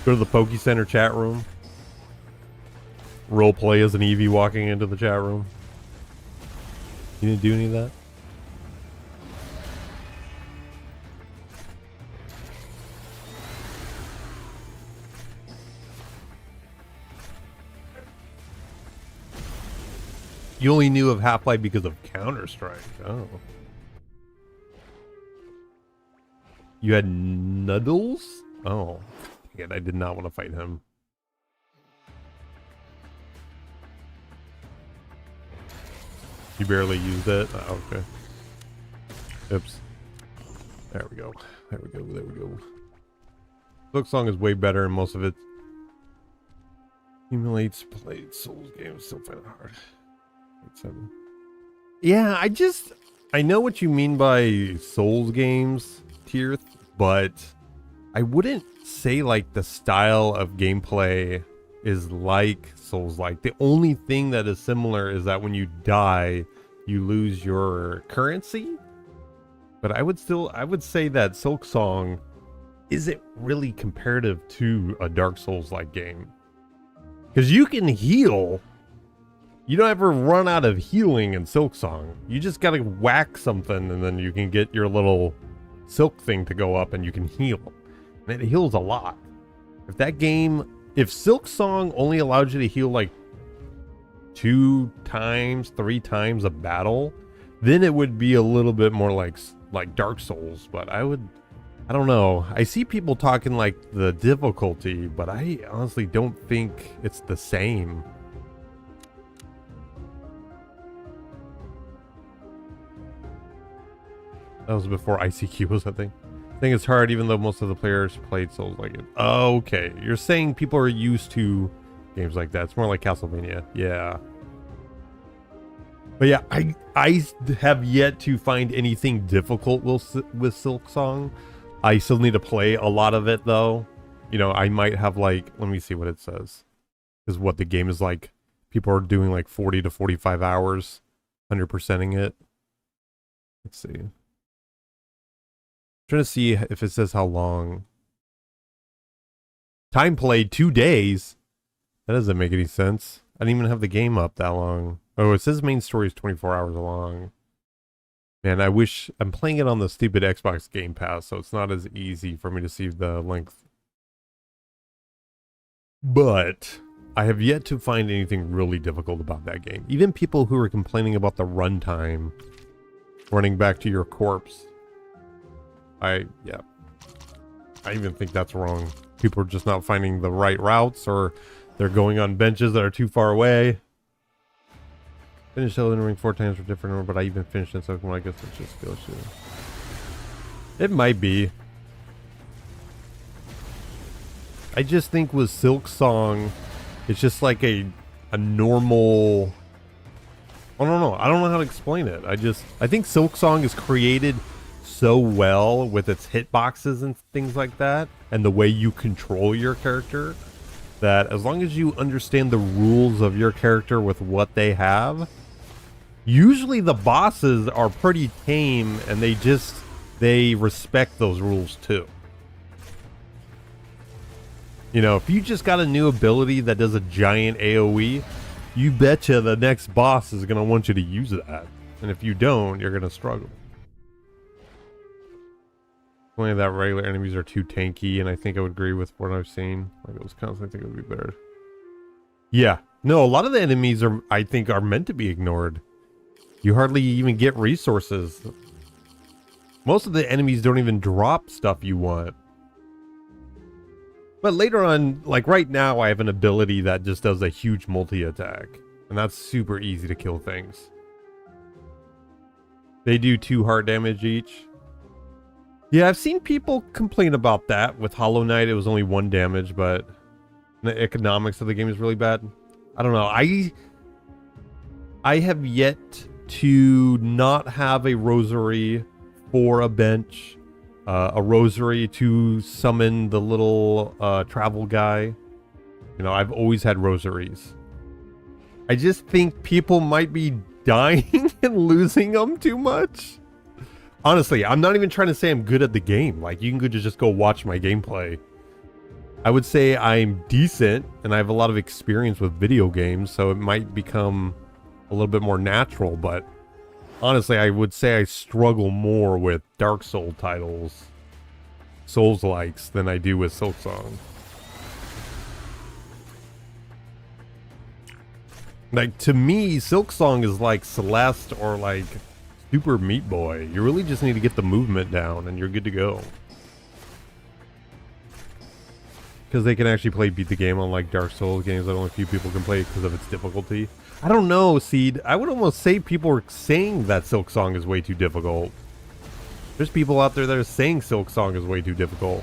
Go to the Poke Center chat room. Roleplay as an Eevee walking into the chat room. You didn't do any of that? You only knew of Half-Life because of Counter-Strike. Oh. You had Noodles? Oh. Again, I did not want to fight him. You barely used it? Oh, okay. Oops. There we go. There we go. There we go. Silksong is way better and most of it emulates played Souls games. Still find it hard. 7. Yeah, I know what you mean by Souls games, Tirth, but I wouldn't say like the style of gameplay is like Souls-like. The only thing that is similar is that when you die, you lose your currency. But I would say that Silksong isn't really comparative to a Dark Souls-like game. Because you can heal. You don't ever run out of healing in Silksong. You just gotta whack something and then you can get your little silk thing to go up and you can heal. And it heals a lot. If Silksong only allowed you to heal like 2 times, 3 times a battle, then it would be a little bit more like Dark Souls. But I don't know. I see people talking like the difficulty, but I honestly don't think it's the same. That was before ICQ was a thing. I think it's hard even though most of the players played Souls like it. Oh, okay. You're saying people are used to games like that. It's more like Castlevania. Yeah. But yeah, I have yet to find anything difficult with Silksong. I still need to play a lot of it though. You know, I might have like, let me see what it says. Is what the game is like. People are doing like 40 to 45 hours, 100%ing it. Let's see. Trying to see if it says how long. Time played 2 days. That doesn't make any sense. I didn't even have the game up that long. Oh, it says main story is 24 hours long. Man, I wish I'm playing it on the stupid Xbox Game Pass, so it's not as easy for me to see the length. But I have yet to find anything really difficult about that game. Even people who are complaining about the runtime running back to your corpse. I even think that's wrong. People are just not finding the right routes, or they're going on benches that are too far away. Finished Elden Ring 4 times for different, but I even finished it, so I guess it's just skill shooting. It might be. I just think with Silk Song, it's just like a normal. I don't know. I don't know how to explain it. I think Silk Song is created so well with its hitboxes and things like that, and the way you control your character, that as long as you understand the rules of your character with what they have, usually the bosses are pretty tame, and they respect those rules too. You know, if you just got a new ability that does a giant AoE, you betcha the next boss is going to want you to use that. And if you don't, you're going to struggle. Only that regular enemies are too tanky, and I think I would agree with what I've seen. Like, it was constantly, I think it would be better. Yeah. No, a lot of the enemies I think are meant to be ignored. You hardly even get resources. Most of the enemies don't even drop stuff you want. But later on, like right now, I have an ability that just does a huge multi-attack. And that's super easy to kill things. They do 2 heart damage each. Yeah, I've seen people complain about that. With Hollow Knight, it was only 1 damage, but the economics of the game is really bad. I don't know. I have yet to not have a rosary for a bench. A rosary to summon the little travel guy. You know, I've always had rosaries. I just think people might be dying and losing them too much. Honestly, I'm not even trying to say I'm good at the game. Like, you can just go watch my gameplay. I would say I'm decent, and I have a lot of experience with video games, so it might become a little bit more natural, but honestly, I would say I struggle more with Dark Soul titles, Soulslikes, than I do with Silk Song. Like, to me, Silk Song is like Celeste or like Super Meat Boy. You really just need to get the movement down and you're good to go. Because they can actually beat the game on like Dark Souls games that only a few people can play because of its difficulty. I don't know, Seed. I would almost say people are saying that Silk Song is way too difficult. There's people out there that are saying Silk Song is way too difficult.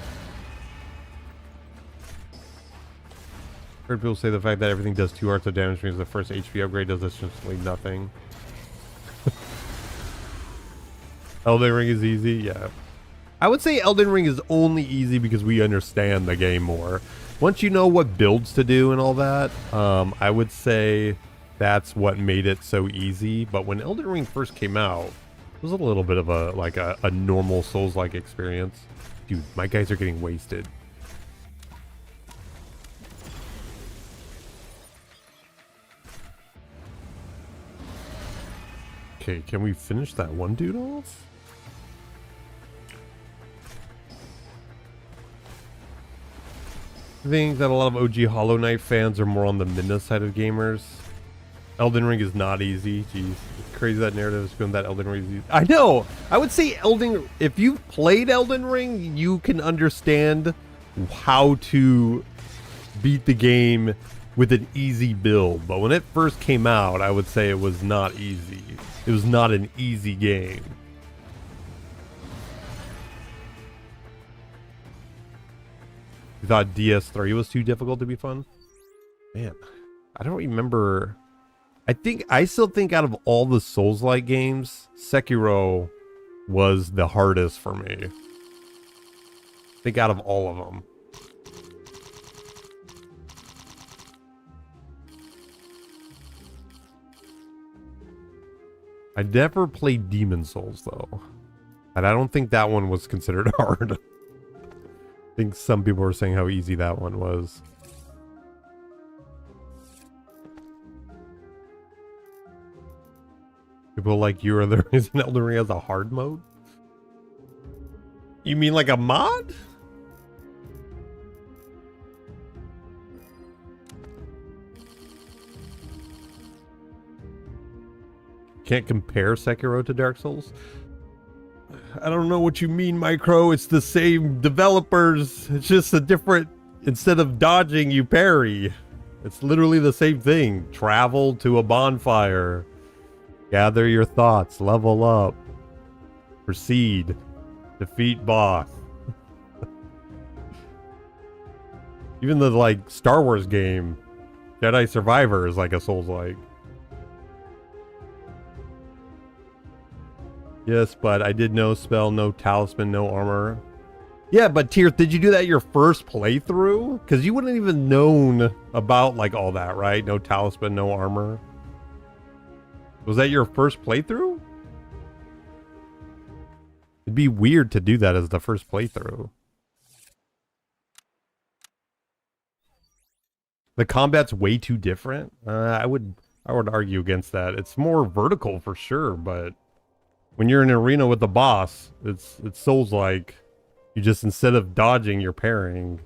Heard people say the fact that everything does 2 hearts of damage means the first HP upgrade does essentially nothing. Elden Ring is easy, yeah. I would say Elden Ring is only easy because we understand the game more. Once you know what builds to do and all that, I would say that's what made it so easy. But when Elden Ring first came out, it was a little bit of a normal Souls-like experience. Dude, my guys are getting wasted. Okay, can we finish that one dude off? I think that a lot of OG Hollow Knight fans are more on the Midna side of gamers. Elden Ring is not easy. Jeez, it's crazy that narrative has been that Elden Ring is easy. I know! I would say if you've played Elden Ring, you can understand how to beat the game with an easy build. But when it first came out, I would say it was not easy. It was not an easy game. You thought DS3 was too difficult to be fun? Man, I don't remember. I still think out of all the Souls-like games, Sekiro was the hardest for me. I think out of all of them. I never played Demon Souls though. And I don't think that one was considered hard. I think some people were saying how easy that one was. People like you are the reason Elden Ring has a hard mode? You mean like a mod? Can't compare Sekiro to Dark Souls? I don't know what you mean, Micro. It's the same developers. It's just a different... Instead of dodging, you parry. It's literally the same thing. Travel to a bonfire. Gather your thoughts. Level up. Proceed. Defeat boss. Even the, like, Star Wars game, Jedi Survivor, is like a Souls-like. Yes, but I did no spell, no talisman, no armor. Yeah, but Tears, did you do that your first playthrough? Because you wouldn't even known about, like, all that, right? No talisman, no armor. Was that your first playthrough? It'd be weird to do that as the first playthrough. The combat's way too different. I would argue against that. It's more vertical for sure, but when you're in an arena with the boss, it's Souls-like. You just, instead of dodging, you're parrying.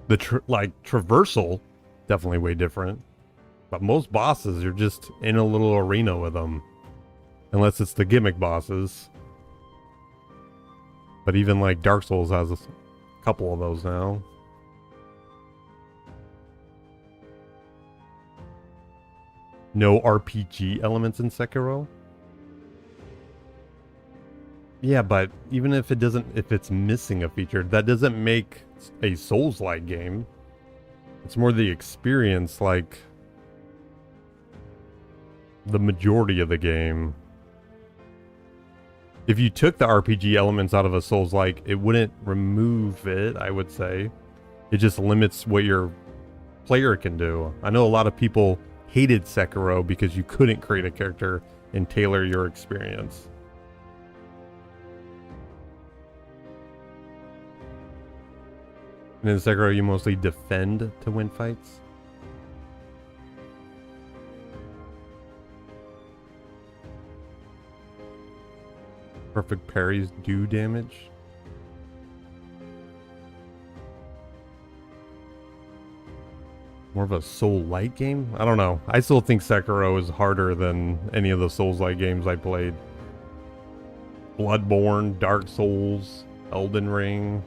The traversal, definitely way different. But most bosses, you're just in a little arena with them. Unless it's the gimmick bosses. But even like Dark Souls has a couple of those now. No RPG elements in Sekiro? Yeah, but even if it doesn't, if it's missing a feature, that doesn't make a Souls-like game. It's more the experience, like the majority of the game. If you took the RPG elements out of a Souls-like, it wouldn't remove it, I would say. It just limits what your player can do. I know a lot of people hated Sekiro because you couldn't create a character and tailor your experience. And in Sekiro, you mostly defend to win fights. Perfect parries do damage. More of a Soul-like game? I don't know. I still think Sekiro is harder than any of the Souls-like games I played. Bloodborne, Dark Souls, Elden Ring.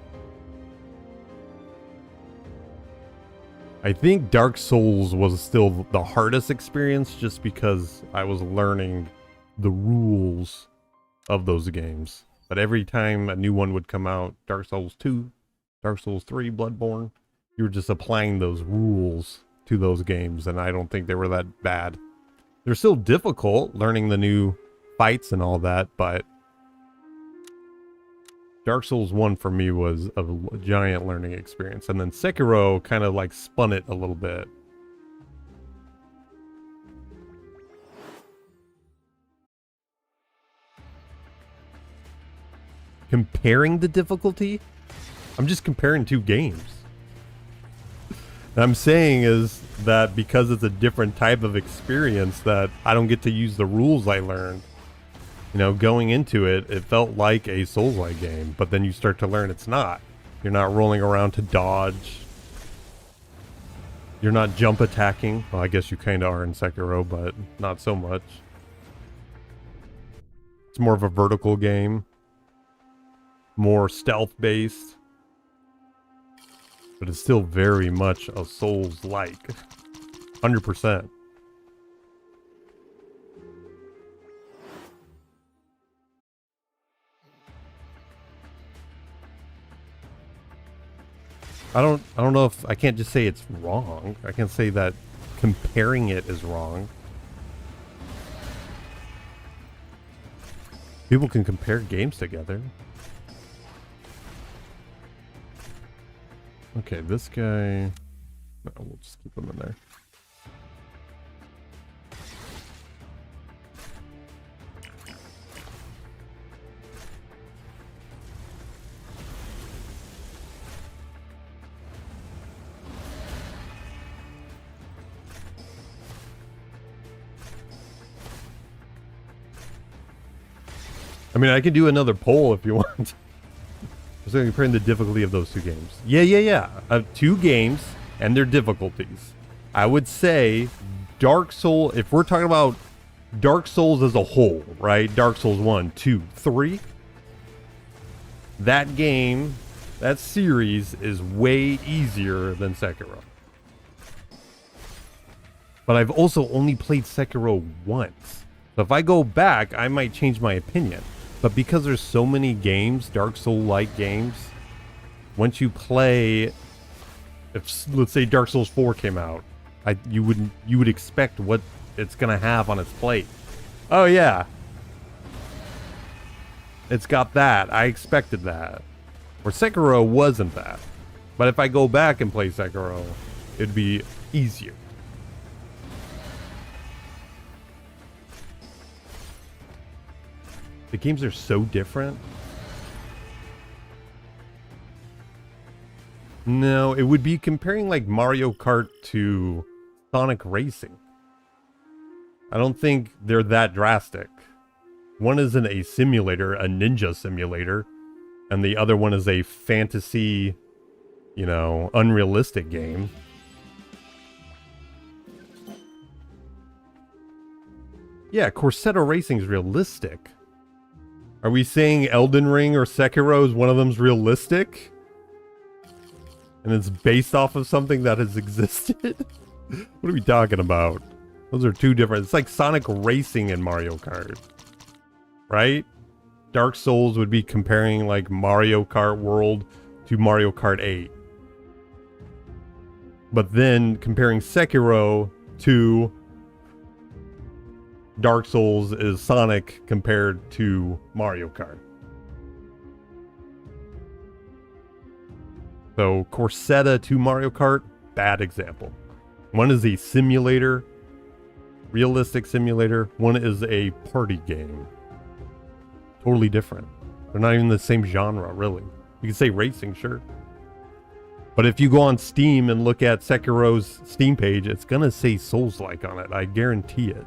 I think Dark Souls was still the hardest experience just because I was learning the rules of those games. But every time a new one would come out, Dark Souls 2, Dark Souls 3, Bloodborne, you were just applying those rules to those games, and I don't think they were that bad. They're still difficult, learning the new fights and all that, but Dark Souls 1 for me was a giant learning experience, and then Sekiro kind of like spun it a little bit. Comparing the difficulty? I'm just comparing two games. What I'm saying is that because it's a different type of experience, that I don't get to use the rules I learned. You know, going into it, it felt like a Souls-like game, but then you start to learn it's not. You're not rolling around to dodge. You're not jump attacking. Well, I guess you kind of are in Sekiro, but not so much. It's more of a vertical game. More stealth-based. But it's still very much a Souls-like. 100%. I don't know if I can't just say it's wrong. I can say that comparing it is wrong. People can compare games together. Okay, this guy... No, we'll just keep him in there. I mean, I can do another poll if you want. Just comparing the difficulty of those two games. Yeah. Two games and their difficulties. I would say Dark Souls, if we're talking about Dark Souls as a whole, right? Dark Souls 1, 2, 3. That game, that series is way easier than Sekiro. But I've also only played Sekiro once. So if I go back, I might change my opinion. But because there's so many games, Dark Soul-like games, once you play, if let's say Dark Souls 4 came out, you would expect what it's gonna have on its plate. Oh yeah, it's got that. I expected that. Or Sekiro wasn't that. But if I go back and play Sekiro, it'd be easier. The games are so different. No, it would be comparing like Mario Kart to Sonic Racing. I don't think they're that drastic. One isn't a simulator, a ninja simulator, and the other one is a fantasy, you know, unrealistic game. Yeah, Corsetto Racing is realistic. Are we saying Elden Ring or Sekiro is one of them's realistic? And it's based off of something that has existed? What are we talking about? Those are two different... It's like Sonic Racing and Mario Kart. Right? Dark Souls would be comparing like Mario Kart World to Mario Kart 8. But then comparing Sekiro to Dark Souls is Sonic compared to Mario Kart. So Corsetta to Mario Kart, bad example. One is a simulator, realistic simulator. One is a party game. Totally different. They're not even the same genre, really. You can say racing, sure. But if you go on Steam and look at Sekiro's Steam page, it's gonna say Soulslike on it. I guarantee it.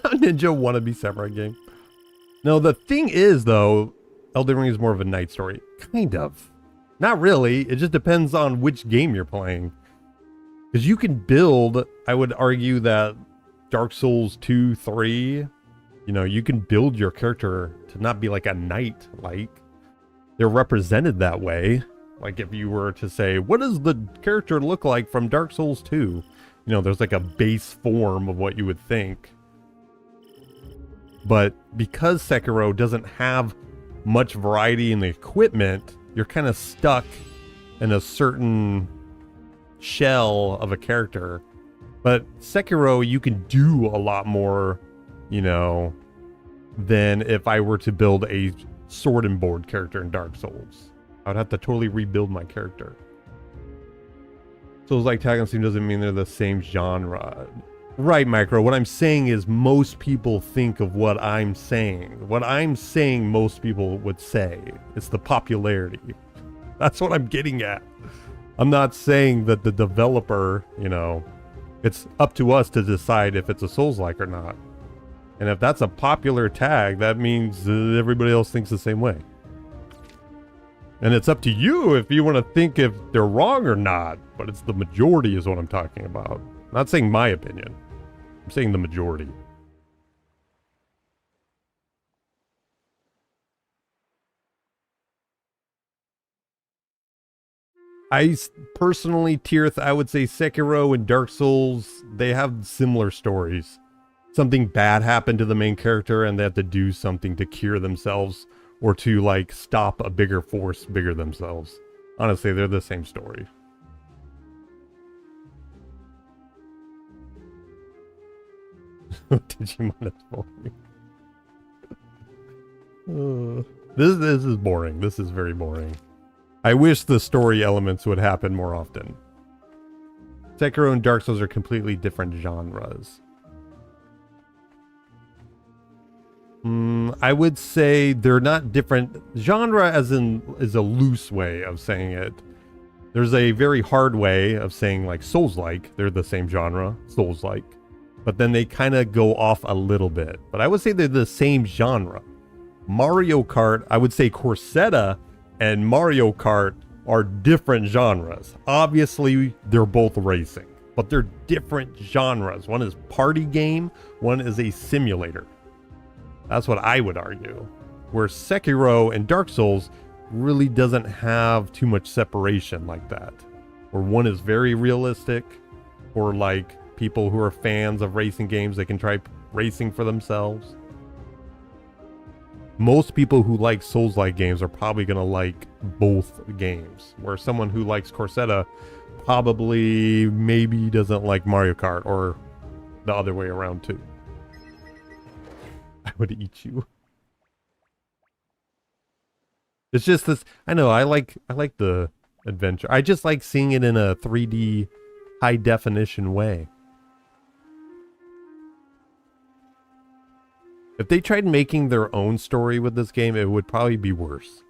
Ninja wannabe samurai game. No, the thing is, though, Elden Ring is more of a night story. Kind of. Not really. It just depends on which game you're playing. Because you can build, I would argue that Dark Souls 2, 3, you know, you can build your character to not be like a knight, like. They're represented that way. Like if you were to say, what does the character look like from Dark Souls 2? You know, there's like a base form of what you would think. But because Sekiro doesn't have much variety in the equipment, you're kind of stuck in a certain shell of a character. But Sekiro, you can do a lot more, you know, than if I were to build a sword and board character in Dark Souls. I would have to totally rebuild my character. Souls like tag and Steam doesn't mean they're the same genre. Right, Micro. What I'm saying is most people think of what I'm saying. What I'm saying most people would say. It's the popularity. That's what I'm getting at. I'm not saying that the developer, you know, it's up to us to decide if it's a Souls-like or not. And if that's a popular tag, that means everybody else thinks the same way. And it's up to you if you want to think if they're wrong or not. But it's the majority is what I'm talking about. I'm not saying my opinion. I'm saying the majority. Personally, Tirth, I would say Sekiro and Dark Souls, they have similar stories. Something bad happened to the main character and they have to do something to cure themselves or to, like, stop a bigger force bigger themselves. Honestly, they're the same story. Digimon is boring. This is boring. This is very boring. I wish the story elements would happen more often. Sekiro and Dark Souls are completely different genres. I would say they're not different. Genre as in is a loose way of saying it. There's a very hard way of saying like Souls-like. They're the same genre, Souls-like. But then they kind of go off a little bit. But I would say they're the same genre. Mario Kart, I would say Corsetta and Mario Kart are different genres. Obviously, they're both racing, but they're different genres. One is party game, one is a simulator. That's what I would argue. Where Sekiro and Dark Souls really doesn't have too much separation like that. Where one is very realistic, or like people who are fans of racing games, they can try racing for themselves. Most people who like Souls-like games are probably going to like both games. Where someone who likes Corsetta probably maybe doesn't like Mario Kart, or the other way around too. I would eat you. It's just this, I know, I like the adventure. I just like seeing it in a 3D high definition way. If they tried making their own story with this game, it would probably be worse.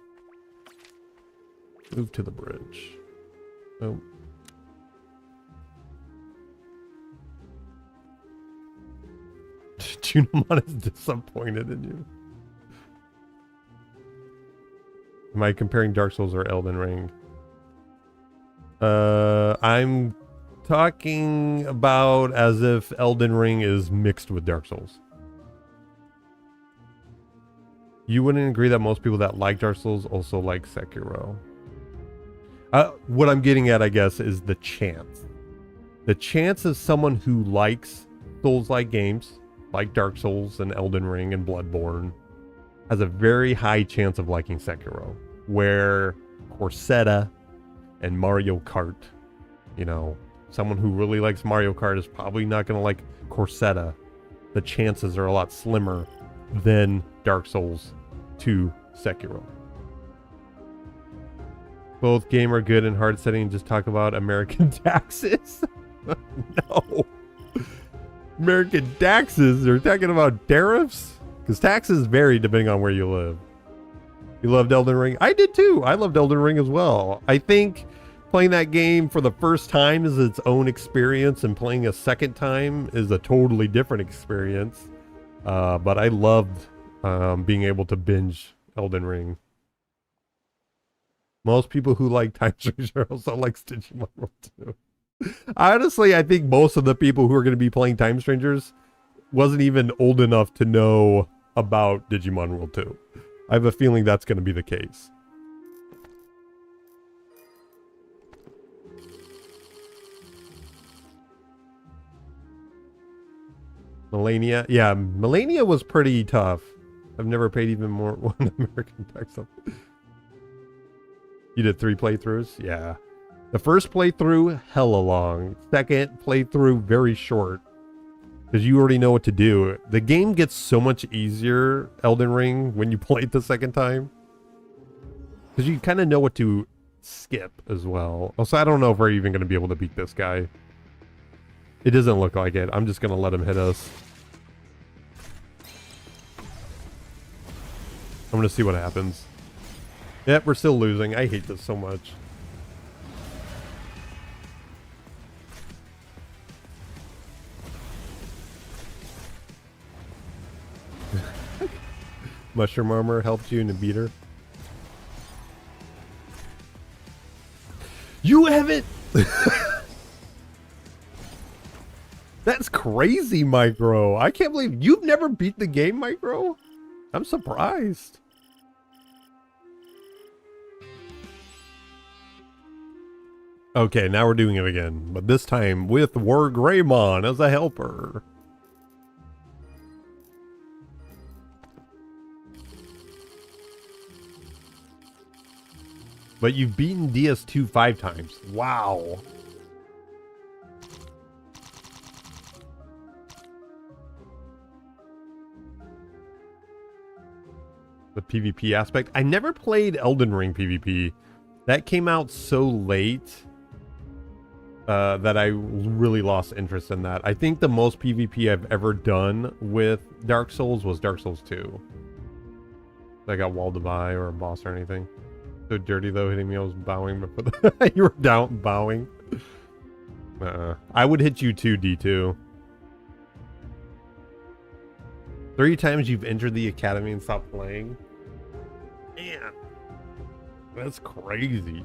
Move to the bridge. Oh. Junimon is disappointed in you. Am I comparing Dark Souls or Elden Ring? I'm talking about as if Elden Ring is mixed with Dark Souls. You wouldn't agree that most people that like Dark Souls also like Sekiro? What I'm getting at, I guess, is the chance. The chance of someone who likes Souls-like games, like Dark Souls and Elden Ring and Bloodborne, has a very high chance of liking Sekiro. Where Corsetta and Mario Kart, you know, someone who really likes Mario Kart is probably not going to like Corsetta. The chances are a lot slimmer than Dark Souls to Sekiro. Both game are good in hard setting. Just talk about American taxes. No. American taxes? They're talking about tariffs? Because taxes vary depending on where you live. You loved Elden Ring? I did too. I loved Elden Ring as well. I think playing that game for the first time is its own experience, and playing a second time is a totally different experience. But I loved being able to binge Elden Ring. Most people who like Time Stranger also like Digimon World 2. Honestly, I think most of the people who are going to be playing Time Strangers wasn't even old enough to know about Digimon World 2. I have a feeling that's going to be the case. Melania? Yeah, Melania was pretty tough. I've never paid even more one American tax. You did 3 playthroughs? Yeah. The first playthrough, hella long. Second playthrough, very short. Because you already know what to do. The game gets so much easier, Elden Ring, when you play it the second time. Because you kind of know what to skip as well. Also, I don't know if we're even going to be able to beat this guy. It doesn't look like it. I'm just going to let him hit us. I'm going to see what happens. Yep, we're still losing. I hate this so much. Mushroom armor helped you to beat her. You haven't. That's crazy, Micro. I can't believe you've never beat the game, Micro. I'm surprised. Okay, now we're doing it again, but this time with War Greymon as a helper. But you've beaten DS2 5 times. Wow. The PvP aspect. I never played Elden Ring PvP. That came out so late that I really lost interest in that. I think the most PvP I've ever done with Dark Souls was Dark Souls 2. I got wall to buy or a boss or anything. So dirty though, hitting me. I was bowing before the you were down bowing. I would hit you too, D2. 3 times you've entered the academy and stopped playing. Man, that's crazy.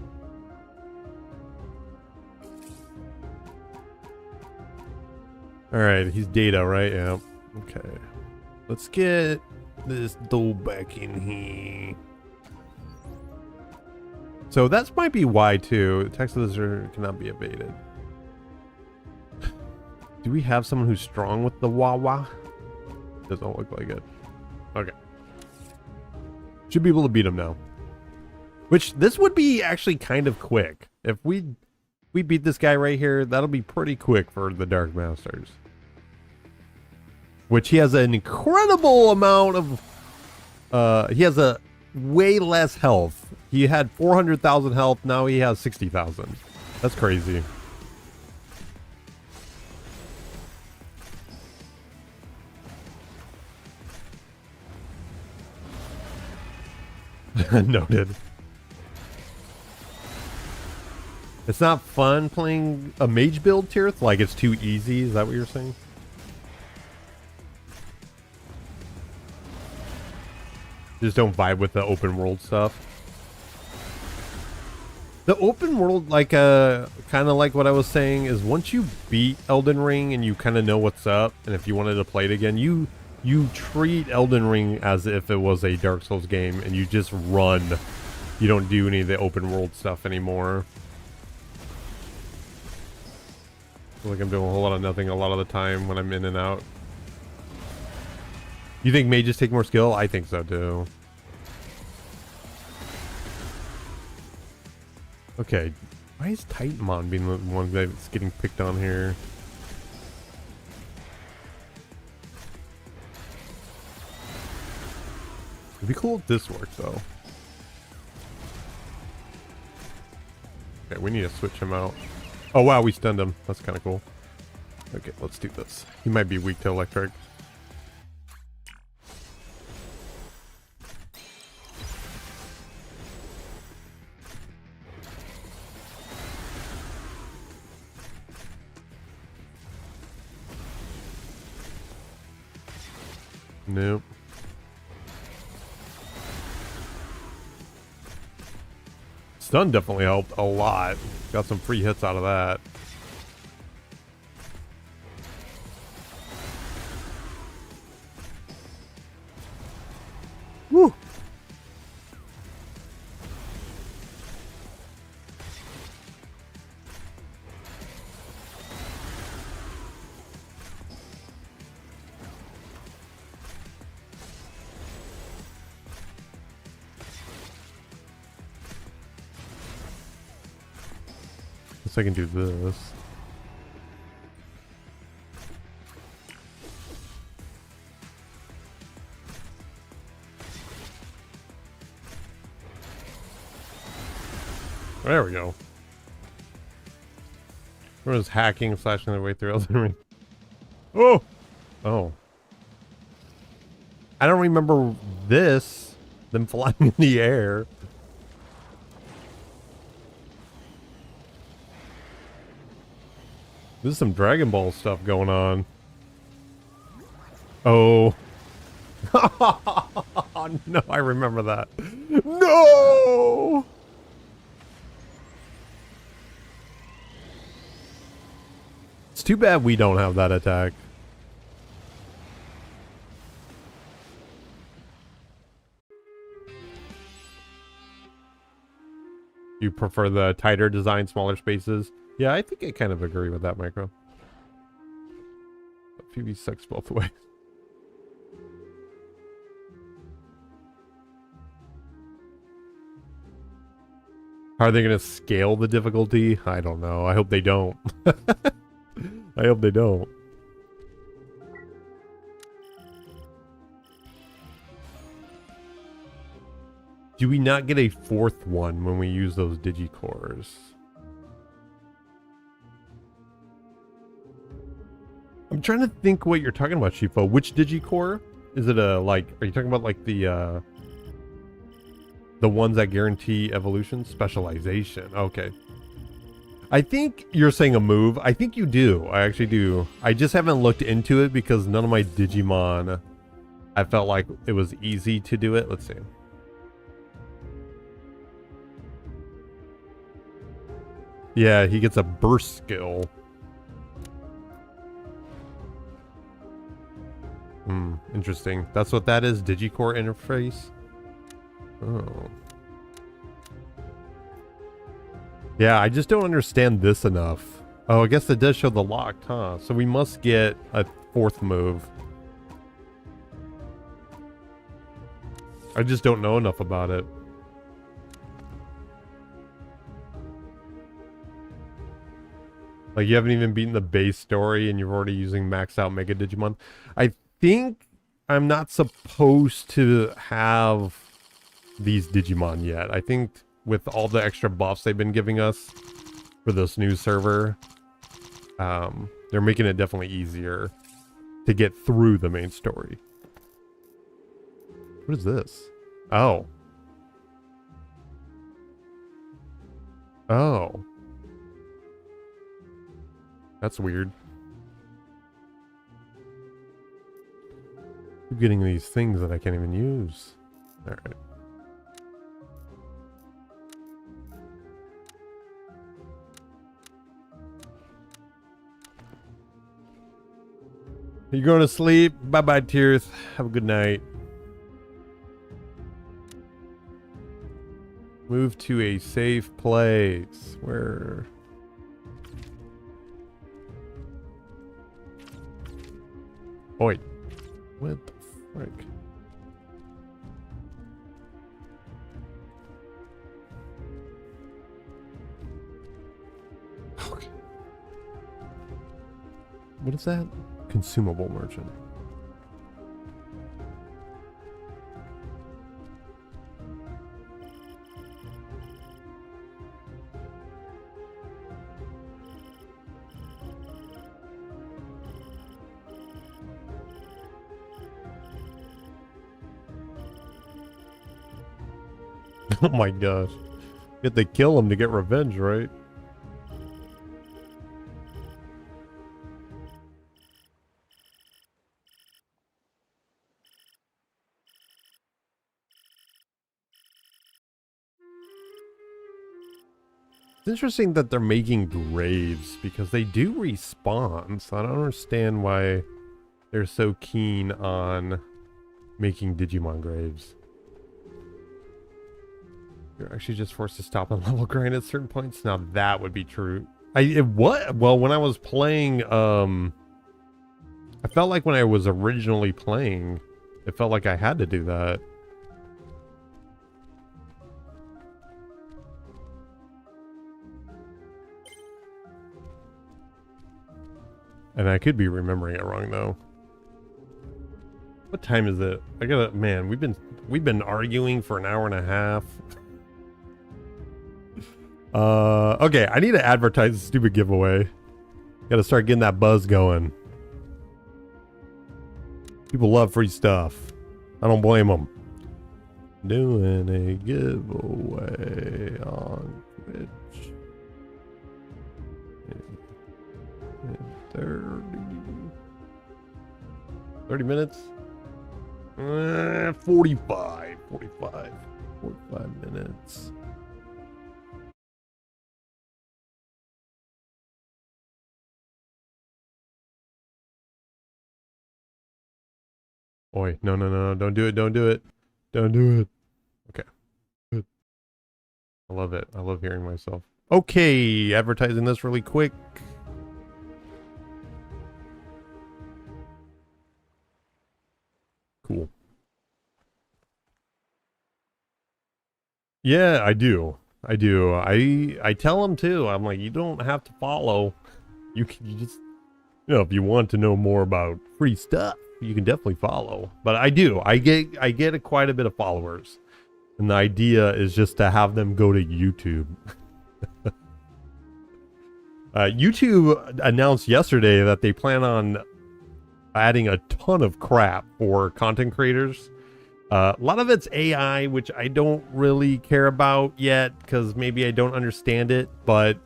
All right, he's data, right? Yeah. Okay. Let's get this doll back in here. So that might be why too. Text lizard cannot be evaded. Do we have someone who's strong with the Wawa? Doesn't look like it. Okay. Should be able to beat him now. Which this would be actually kind of quick. If we beat this guy right here, that'll be pretty quick for the Dark Masters. Which he has an incredible amount of he has a way less health. He had 400,000 health, now he has 60,000. That's crazy. Noted. It's not fun playing a mage build, Tirith? Like it's too easy? Is that what you're saying? Just don't vibe with the open world stuff. The open world, like kind of like what I was saying, is once you beat Elden Ring and you kind of know what's up, and if you wanted to play it again, you treat Elden Ring as if it was a Dark Souls game, and you just run. You don't do any of the open world stuff anymore. I feel like I'm doing a whole lot of nothing a lot of the time when I'm in and out. You think mages take more skill? I think so too. Okay, why is Titanmon being the one that's getting picked on here? It'd be cool if this worked though. Okay, we need to switch him out. Oh wow, we stunned him. That's kind of cool. Okay, let's do this. He might be weak to electric. Nope. Stun definitely helped a lot. Got some free hits out of that. Woo! Guess I can do this. There we go. Everyone's hacking, slashing their way through Elden Ring. Oh! Oh. I don't remember this. Them flying in the air. There's some Dragon Ball stuff going on. Oh. No, I remember that. No! It's too bad we don't have that attack. You prefer the tighter design, smaller spaces? Yeah, I think I kind of agree with that, Micro. But PvP sucks both ways. Are they going to scale the difficulty? I don't know. I hope they don't. I hope they don't. Do we not get a 4th one when we use those digicores? I'm trying to think what you're talking about, Shifo. Which digicore? Is it a, like, are you talking about like the, The ones that guarantee evolution? Specialization. Okay. I think you're saying a move. I think you do. I actually do. I just haven't looked into it because none of my Digimon, I felt like it was easy to do it. Let's see. Yeah, he gets a burst skill. Interesting. That's what that is? Digicore interface? Oh. Yeah, I just don't understand this enough. Oh, I guess it does show the locked, huh? So we must get a fourth move. I just don't know enough about it. Like, you haven't even beaten the base story and you're already using maxed out Mega Digimon. I think I'm not supposed to have these Digimon yet. I think with all the extra buffs they've been giving us for this new server, they're making it definitely easier to get through the main story. What is this? Oh. Oh. That's weird. I'm getting these things that I can't even use. Alright. You going to sleep? Bye-bye, Tears. Have a good night. Move to a safe place. Where... Oh, wait. What the frick? Okay. What is that? Consumable merchant. Oh my gosh. You have to kill him to get revenge, right? It's interesting that they're making graves because they do respawn, so I don't understand why they're so keen on making Digimon graves. You're actually just forced to stop and level grind at certain points. Now that would be true. What? Well, when I was playing, I felt like when I was originally playing, it felt like I had to do that. And I could be remembering it wrong though. What time is it? I gotta, man, we've been arguing for an hour and a half. Okay, I need to advertise this stupid giveaway. Gotta start getting that buzz going. People love free stuff. I don't blame them. Doing a giveaway on Twitch. 30 minutes? 45 minutes. Oi, no, don't do it, don't do it. Don't do it. Okay. Good. I love it. I love hearing myself. Okay, advertising this really quick. Cool. Yeah, I do. I tell them too. I'm like, you don't have to follow. You just, you know, if you want to know more about free stuff, you can definitely follow. But I do. I get quite a bit of followers. And the idea is just to have them go to YouTube. YouTube announced yesterday that they plan on adding a ton of crap for content creators. A lot of it's AI, which I don't really care about yet because maybe I don't understand it. But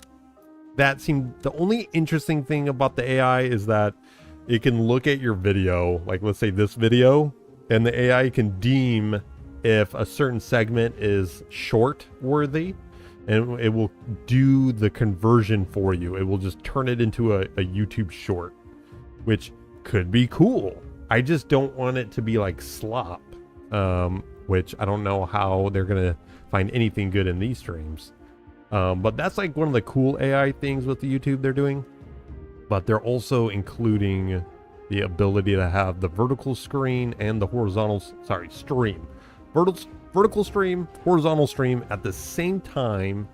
that seemed the only interesting thing about the AI is that it can look at your video, like let's say this video, and the AI can deem if a certain segment is short worthy, and it will do the conversion for you. It will just turn it into a YouTube short, which could be cool. I just don't want it to be like slop, which I don't know how they're gonna find anything good in these streams. But that's like one of the cool AI things with the YouTube they're doing. But they're also including the ability to have the vertical screen and the horizontal, stream. Vertical stream, horizontal stream at the same time,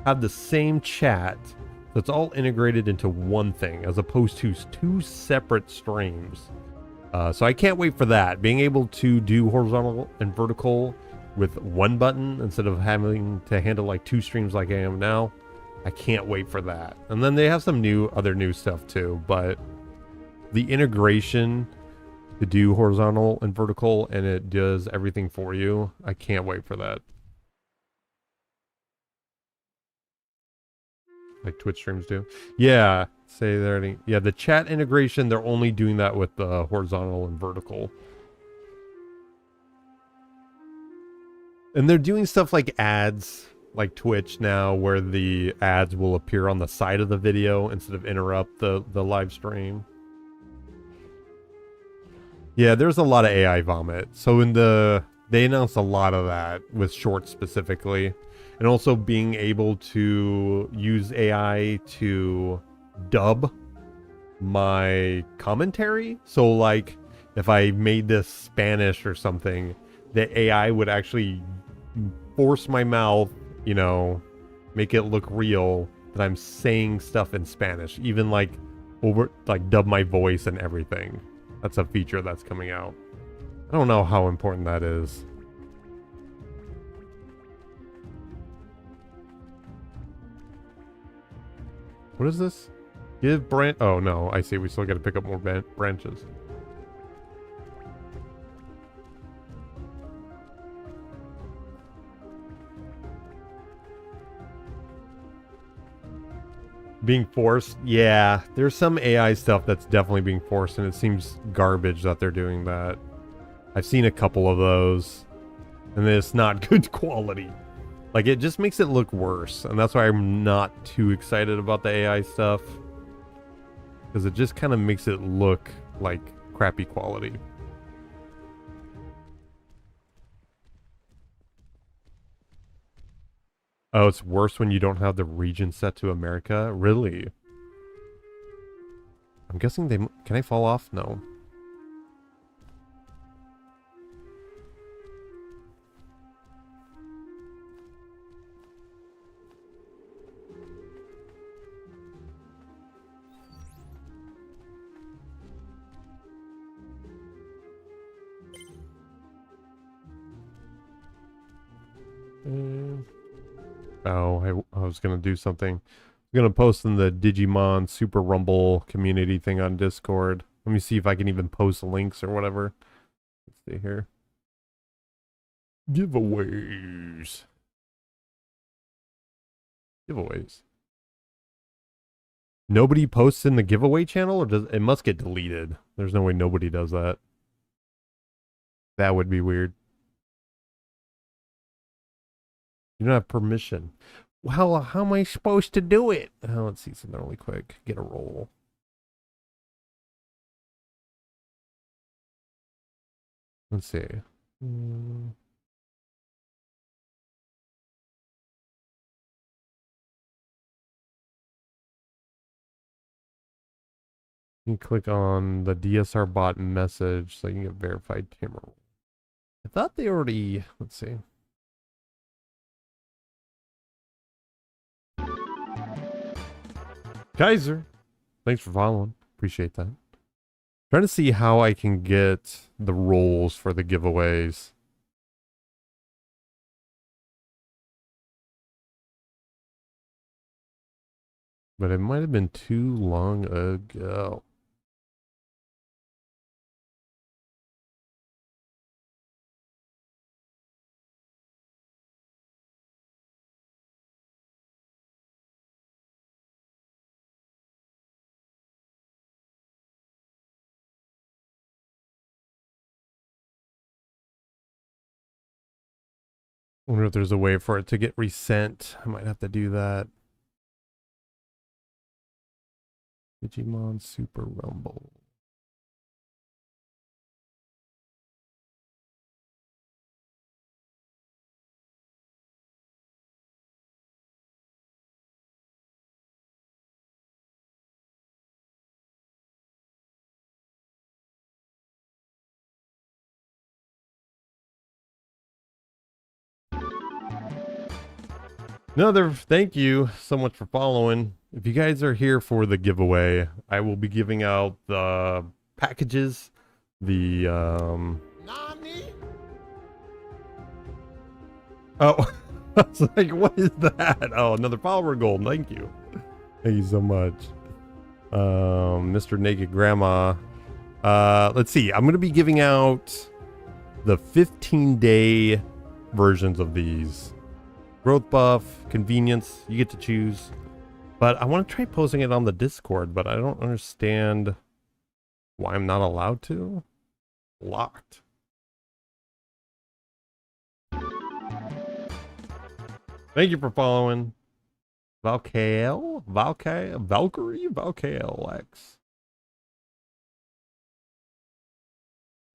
have the same chat. So it's all integrated into one thing as opposed to two separate streams. So I can't wait for that. Being able to do horizontal and vertical with one button instead of having to handle like two streams like I am now. I can't wait for that. And then they have some other new stuff too, but the integration to do horizontal and vertical and it does everything for you. I can't wait for that. Like Twitch streams do. Yeah, say there. Yeah, the chat integration, they're only doing that with the horizontal and vertical. And they're doing stuff like ads, like Twitch now, where the ads will appear on the side of the video instead of interrupt the live stream. Yeah, there's a lot of AI vomit. So they announced a lot of that with shorts specifically. And also being able to use AI to dub my commentary. So like if I made this Spanish or something, the AI would actually force my mouth, you know, make it look real that I'm saying stuff in Spanish, even like dub my voice and everything. That's a feature that's coming out. I don't know how important that is. What is this? Give branch. Oh no, I see. We still got to pick up more branches. Being forced? Yeah, there's some AI stuff that's definitely being forced, and it seems garbage that they're doing that. I've seen a couple of those, and it's not good quality. Like, it just makes it look worse, and that's why I'm not too excited about the AI stuff. Because it just kind of makes it look like crappy quality. Oh, it's worse when you don't have the region set to America? Really? I'm guessing they... Can I fall off? No. Oh, I was going to do something. I'm going to post in the Digimon Super Rumble community thing on Discord. Let me see if I can even post links or whatever. Let's see here. Giveaways. Giveaways. Nobody posts in the giveaway channel, or does it must get deleted? There's no way nobody does that. That would be weird. You don't have permission. Well, how am I supposed to do it? Let's see something really quick. Get a roll. Let's see. You click on the DSR bot message so you can get verified camera roll. I thought they already... Let's see. Kaiser, thanks for following. Appreciate that. Trying to see how I can get the rolls for the giveaways. But it might have been too long ago. I wonder if there's a way for it to get resent. I might have to do that. Digimon Super Rumble. Another thank you so much for following. If you guys are here for the giveaway, I will be giving out the packages, the Nani? Oh, I was like, what is that? Oh, another follower gold. Thank you. Thank you so much. Mr. Naked Grandma. Let's see. I'm gonna be giving out the 15-day versions of these. Growth buff, convenience, you get to choose. But I want to try posting it on the Discord, but I don't understand why I'm not allowed to. Locked. Thank you for following. Valkyrie? X.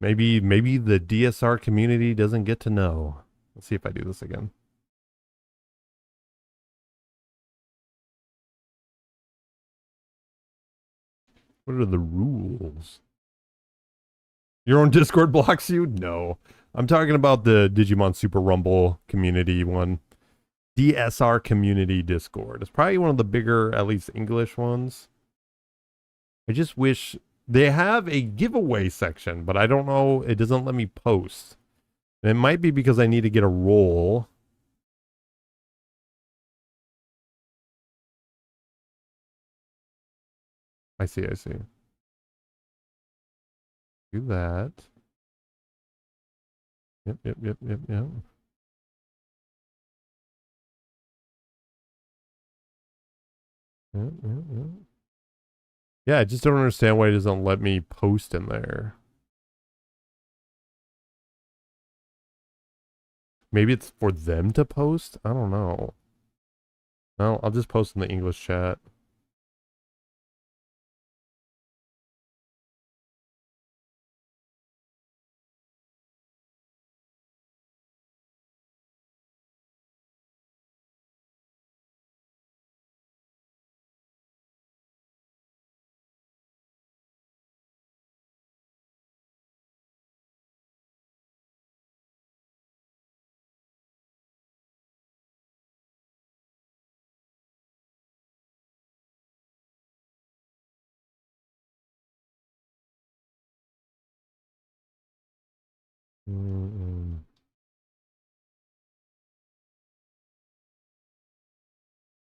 Maybe the DSR community doesn't get to know. Let's see if I do this again. What are the rules? Your own Discord blocks you? No. I'm talking about the Digimon Super Rumble community one. DSR community Discord. It's probably one of the bigger, at least English ones. I just wish they have a giveaway section, but I don't know. It doesn't let me post. And it might be because I need to get a role. I see. Do that. Yep. Yep. Yeah, I just don't understand why it doesn't let me post in there. Maybe it's for them to post? I don't know. No, I'll just post in the English chat.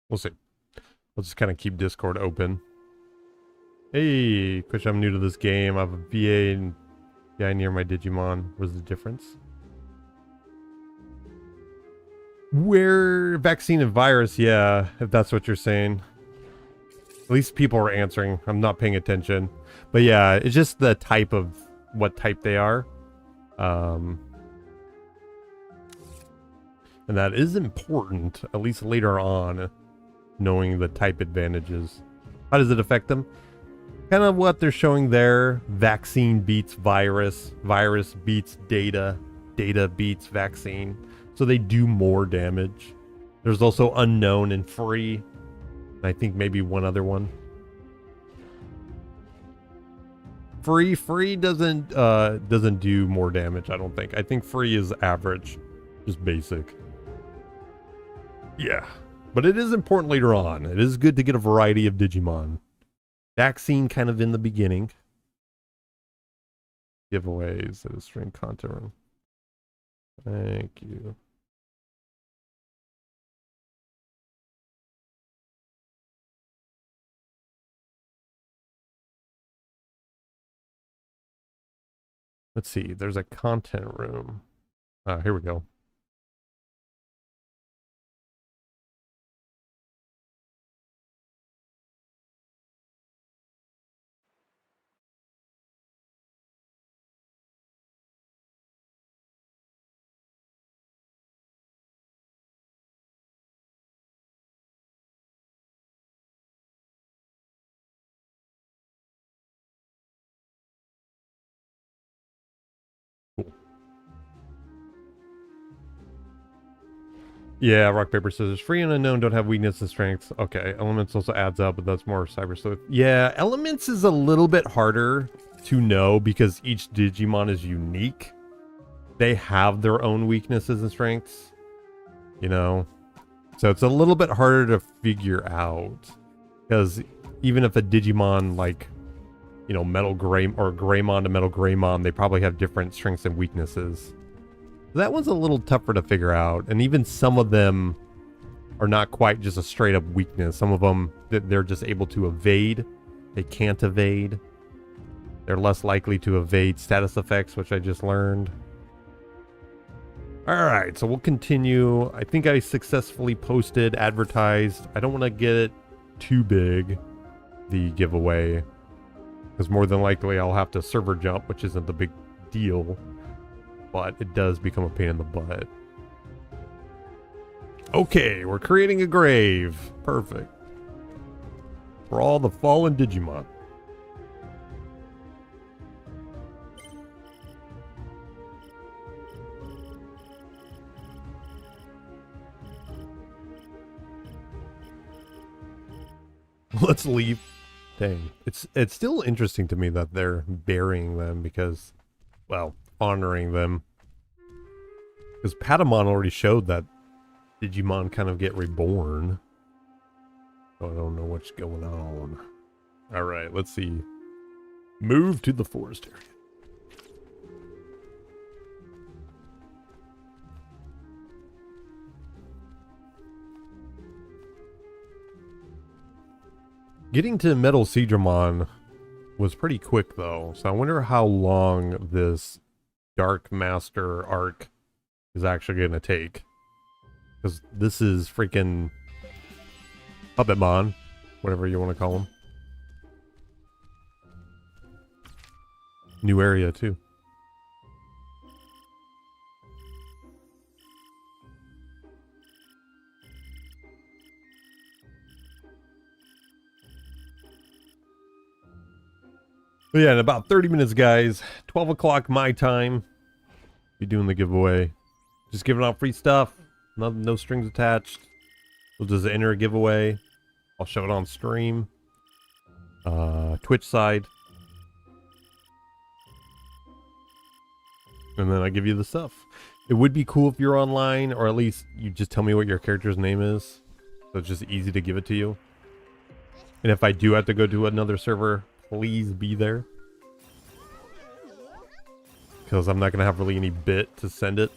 We'll see. I'll just kind of keep Discord open. Hey, Kush, I'm new to this game. I have a VA and guy near my Digimon. What's the difference? Where vaccine and virus, yeah, if that's what you're saying. At least people are answering. I'm not paying attention. But yeah, it's just the type of what type they are. And that is important, at least later on, knowing the type advantages. How does it affect them? Kind of what they're showing there. Vaccine beats virus. Virus beats data. Data beats vaccine. So they do more damage. There's also unknown and free. I think maybe one other one. Free doesn't do more damage, I don't think. I think free is average. Just basic. Yeah. But it is important later on. It is good to get a variety of Digimon. Vaccine kind of in the beginning. Giveaways at a stream content room. Thank you. Let's see. There's a content room. Here we go. Yeah, rock, paper, scissors. Free and unknown don't have weakness and strengths. Okay, elements also adds up, but that's more cyber sleuth. Yeah, elements is a little bit harder to know because each Digimon is unique. They have their own weaknesses and strengths, you know? So it's a little bit harder to figure out. Because even if a Digimon like, you know, Metal Gray or Greymon to Metal Greymon, they probably have different strengths and weaknesses. That one's a little tougher to figure out, and even some of them are not quite just a straight up weakness. Some of them, they're just able to evade. They can't evade. They're less likely to evade status effects, which I just learned. Alright, so we'll continue. I think I successfully posted, advertised. I don't want to get it too big, the giveaway, because more than likely I'll have to server jump, which isn't the big deal. But it does become a pain in the butt. Okay, we're creating a grave. Perfect. For all the fallen Digimon. Let's leave. Dang. It's still interesting to me that they're burying them because, well, honoring them. Because Patamon already showed that Digimon kind of get reborn. So I don't know what's going on. Alright, let's see. Move to the forest area. Getting to Metal Seedramon was pretty quick though, so I wonder how long this Dark Master arc is actually going to take. Because this is freaking Puppetmon, whatever you want to call him. New area too. But yeah, in about 30 minutes, guys. 12 o'clock my time. Be doing the giveaway. Just giving out free stuff. No strings attached. We'll just enter a giveaway. I'll show it on stream. Twitch side. And then I give you the stuff. It would be cool if you're online, or at least you just tell me what your character's name is. So it's just easy to give it to you. And if I do have to go to another server, please be there. Because I'm not going to have really any bit to send it.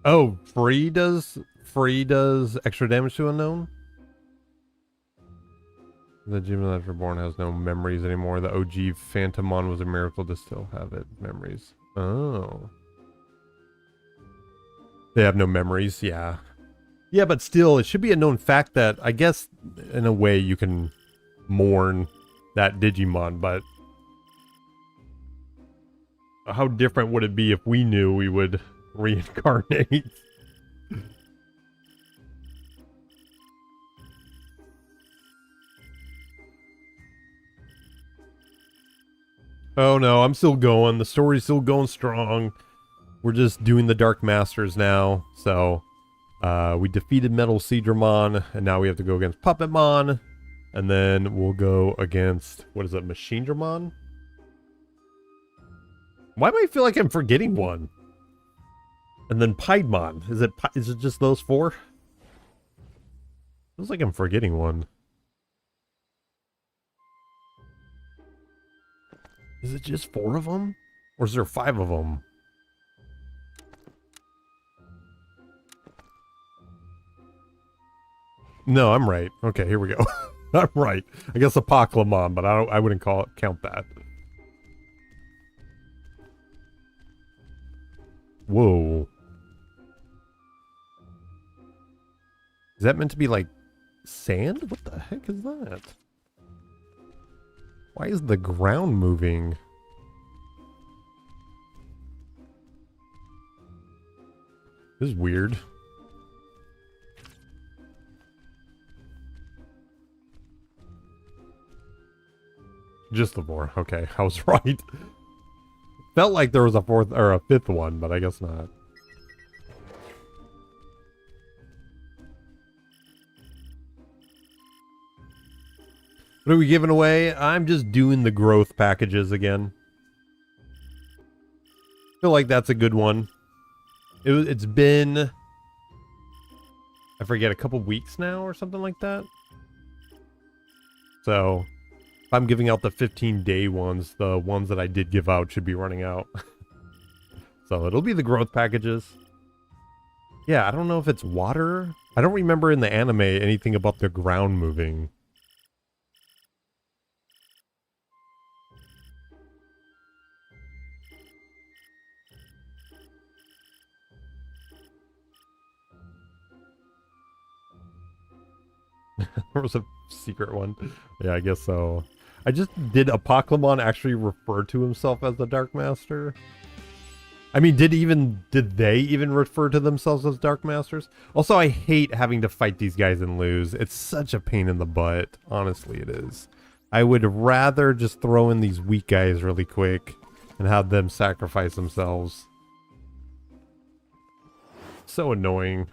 Oh, free does extra damage to unknown? The Digimon that's reborn has no memories anymore. The OG Phantomon was a miracle to still have it. Memories. Oh. They have no memories, yeah. Yeah, but still, it should be a known fact that, I guess, in a way, you can mourn that Digimon, but how different would it be if we knew we would reincarnate? Oh no, I'm still going. The story's still going strong. We're just doing the Dark Masters now. So, we defeated Metal Seedramon, and now we have to go against Puppetmon. And then we'll go against, what is it, Machine Dramon? Why do I feel like I'm forgetting one? And then Piedmon. Is it just those four? Feels like I'm forgetting one. Is it just 4 of them? Or is there 5 of them? No, I'm right. Okay, here we go. I'm right. I guess Apoclymon, but I wouldn't count that. Whoa. Is that meant to be like sand? What the heck is that? Why is the ground moving? This is weird. Just the 4. Okay, I was right. Felt like there was a 4th or a 5th one, but I guess not. What are we giving away? I'm just doing the growth packages again. Feel like that's a good one. It's been, I forget, a couple weeks now or something like that. So if I'm giving out the 15-day ones, the ones that I did give out should be running out. So it'll be the growth packages. Yeah, I don't know if it's water. I don't remember in the anime anything about the ground moving. There was a secret one. Yeah, I guess so. Did Apoclymon actually refer to himself as the Dark Master? I mean, did they even refer to themselves as Dark Masters? Also, I hate having to fight these guys and lose. It's such a pain in the butt. Honestly, it is. I would rather just throw in these weak guys really quick and have them sacrifice themselves. So annoying.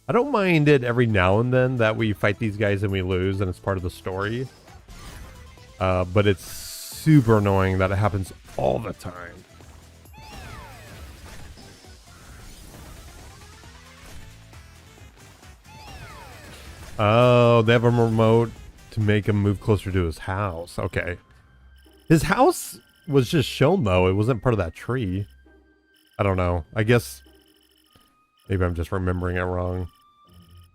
I don't mind it every now and then that we fight these guys and we lose and it's part of the story. But it's super annoying that it happens all the time. Oh, they have a remote to make him move closer to his house. Okay. His house was just shown, though. It wasn't part of that tree. I don't know. I guess maybe I'm just remembering it wrong.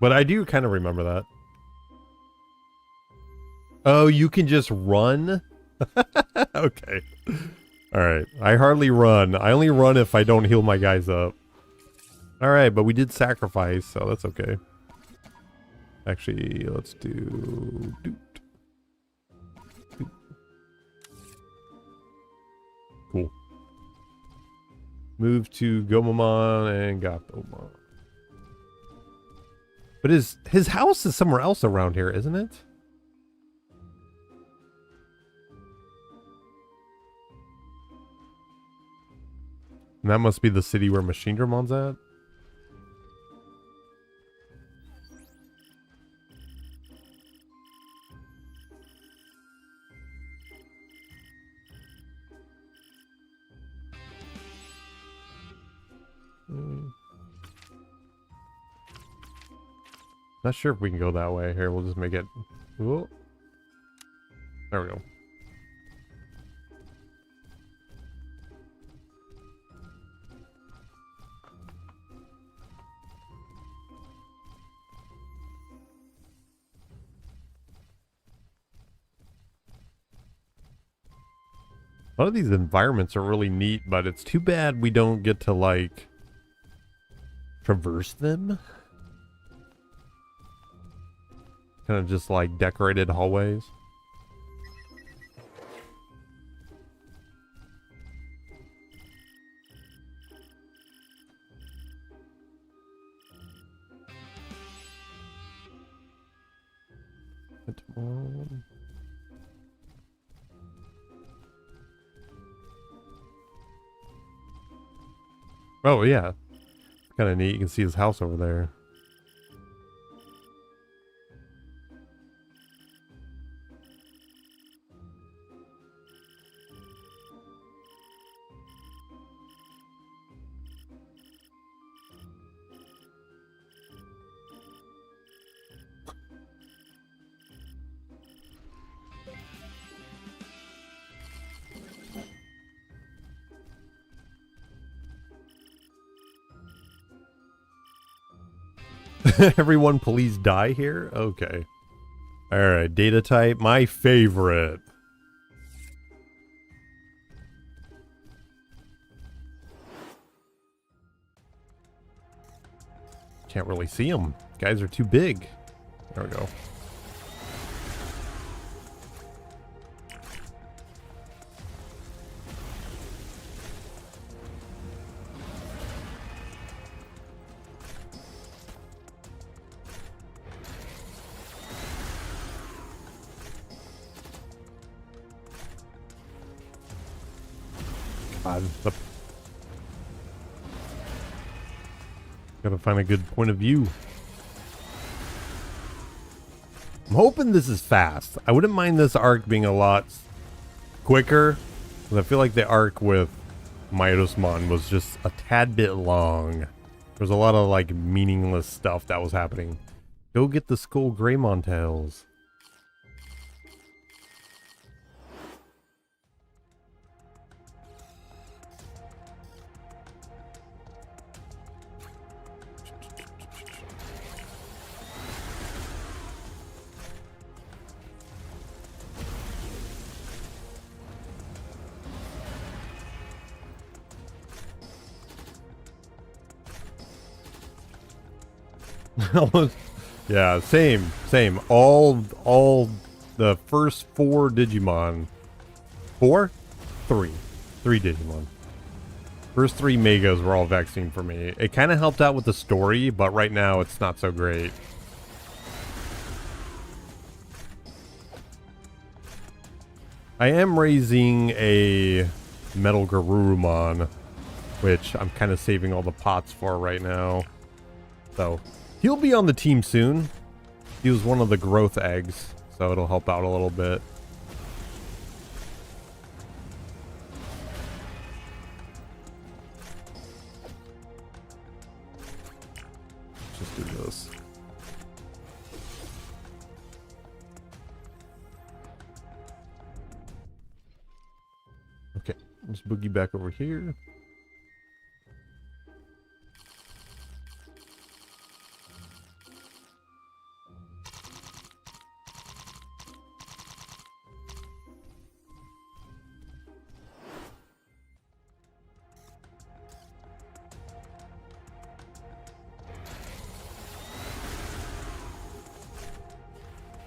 But I do kind of remember that. Oh, you can just run? Okay. Alright. I hardly run. I only run if I don't heal my guys up. Alright, but we did sacrifice, so that's okay. Actually, let's do... Cool. Move to Gomamon and Gatomon. But his house is somewhere else around here, isn't it? And that must be the city where Machine Dramon's at. Not sure if we can go that way. Here, we'll just make it... Whoa. There we go. A lot of these environments are really neat, but it's too bad we don't get to, like, traverse them. Kind of just, like, decorated hallways. Oh, yeah. Kind of neat. You can see his house over there. Everyone please die here? Okay. Alright, data type, my favorite. Can't really see them. Guys are too big. There we go. Gotta find a good point of view. I'm hoping this is fast. I wouldn't mind this arc being a lot quicker, because I feel like the arc with Myosmon was just a tad bit long. There's a lot of like meaningless stuff that was happening. Go get the Skull Greymon tails. Yeah, same. All the first 4 Digimon. 4? 3. 3 Digimon. First 3 Megas were all vaccine for me. It kind of helped out with the story, but right now it's not so great. I am raising a Metal Garurumon, which I'm kind of saving all the pots for right now. So, he'll be on the team soon. He was one of the growth eggs, so it'll help out a little bit. Let's just do this. Okay, let's boogie back over here.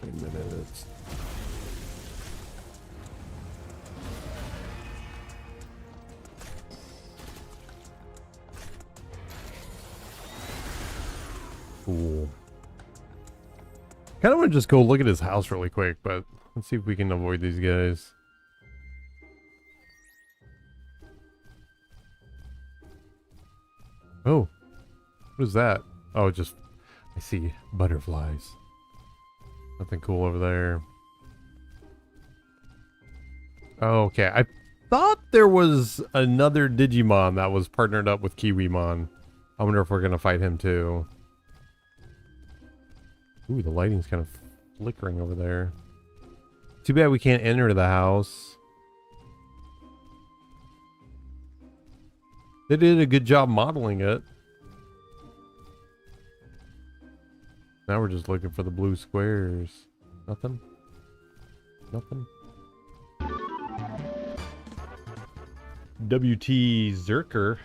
Minutes. Cool. Kind of want to just go look at his house really quick, but let's see if we can avoid these guys. Oh, what is that? Oh, just I see butterflies. Nothing cool over there. Oh, okay. I thought there was another Digimon that was partnered up with Kiwimon. I wonder if we're going to fight him too. Ooh, the lighting's kind of flickering over there. Too bad we can't enter the house. They did a good job modeling it. Now we're just looking for the blue squares. Nothing? Nothing? WT Zerker.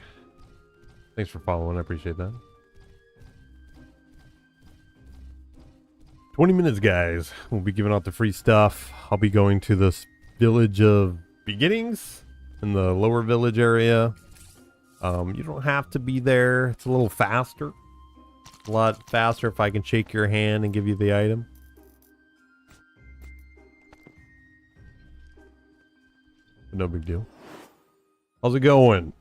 Thanks for following. I appreciate that. 20 minutes, guys. We'll be giving out the free stuff. I'll be going to this village of beginnings in the lower village area. You don't have to be there. It's a little faster. A lot faster if I can shake your hand and give you the item. But no big deal. How's it going?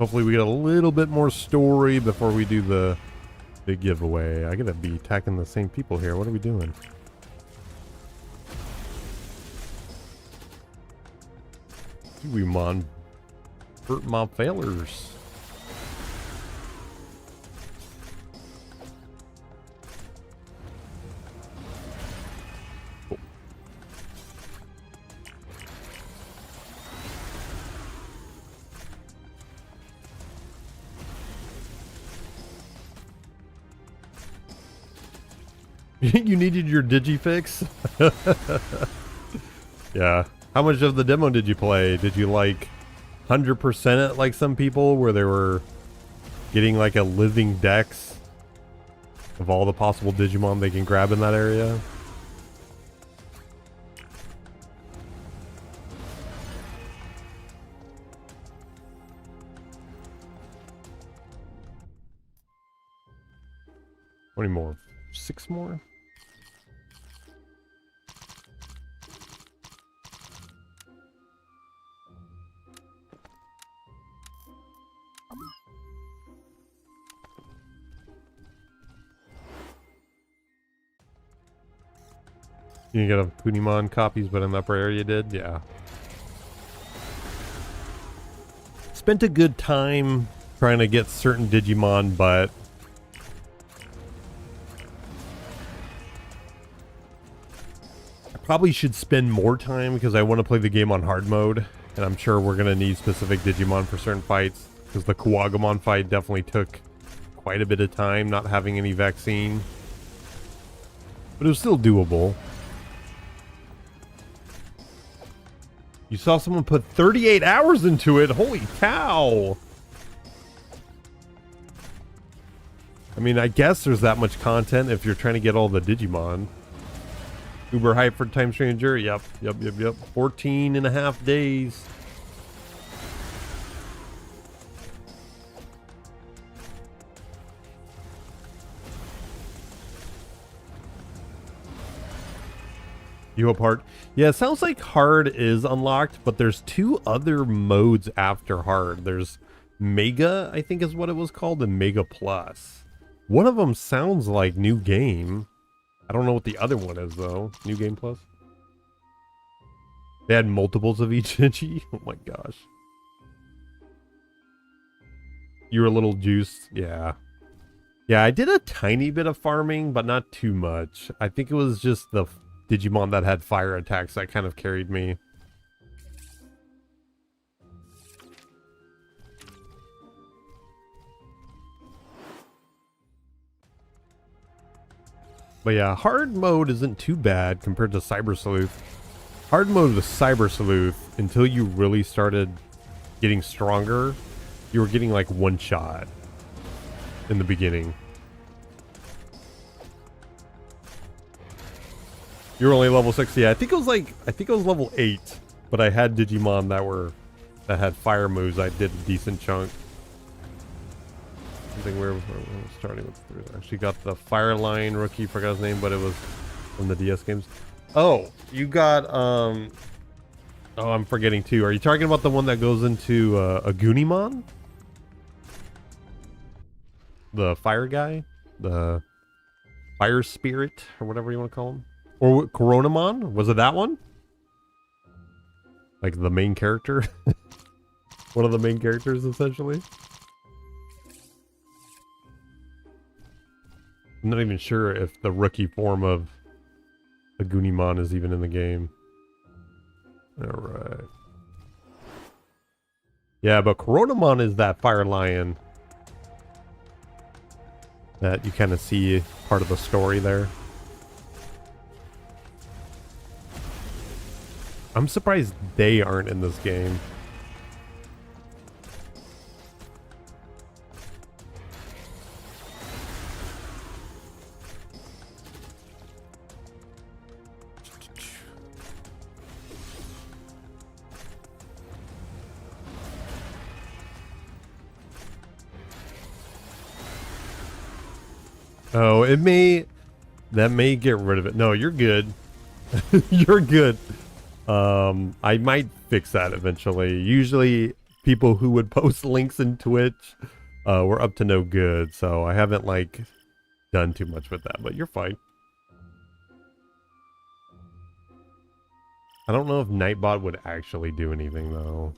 Hopefully we get a little bit more story before we do the big giveaway. I gotta be attacking the same people here. What are we doing? Kiwimon hurt my failures. Oh. You needed your Digifix? Yeah. How much of the demo did you play? Did you like 100% it like some people where they were getting like a living dex of all the possible Digimon they can grab in that area? How many more? 6 more? You get a Punimon copies, but in the upper area you did? Yeah. Spent a good time trying to get certain Digimon, but I probably should spend more time because I want to play the game on hard mode, and I'm sure we're going to need specific Digimon for certain fights, because the Kuwagamon fight definitely took quite a bit of time not having any vaccine, but it was still doable. You saw someone put 38 hours into it. Holy cow. I mean, I guess there's that much content if you're trying to get all the Digimon. Uber hype for Time Stranger. Yep. 14 and a half days. You hope hard. Yeah, it sounds like hard is unlocked, but there's two other modes after hard. There's Mega, I think is what it was called, and Mega Plus. One of them sounds like New Game. I don't know what the other one is, though. New Game Plus? They had multiples of each Digi? Oh my gosh. You were a little juiced? Yeah. Yeah, I did a tiny bit of farming, but not too much. I think it was just the Digimon that had fire attacks that kind of carried me. But yeah, hard mode isn't too bad compared to Cyber Sleuth. Hard mode with Cyber Sleuth, until you really started getting stronger, you were getting like one shot in the beginning. You were only level 6. Yeah, I think it was level 8, but I had Digimon that had fire moves. I did a decent chunk. I think we're starting with. Actually got the Fire Line rookie, forgot his name, but it was from the DS games. Oh, you got oh, I'm forgetting too. Are you talking about the one that goes into a Goonimon? The fire guy? The fire spirit, or whatever you want to call him? Or Coronamon? Was it that one? Like the main character? One of the main characters, essentially? I'm not even sure if the rookie form of a Goonimon is even in the game. Alright. Yeah, but Coronamon is that fire lion that you kind of see part of the story there. I'm surprised they aren't in this game. Oh, that may get rid of it. No, you're good. You're good. I might fix that eventually. Usually people who would post links in Twitch were up to no good, so I haven't like done too much with that, but you're fine. I don't know if Nightbot would actually do anything though.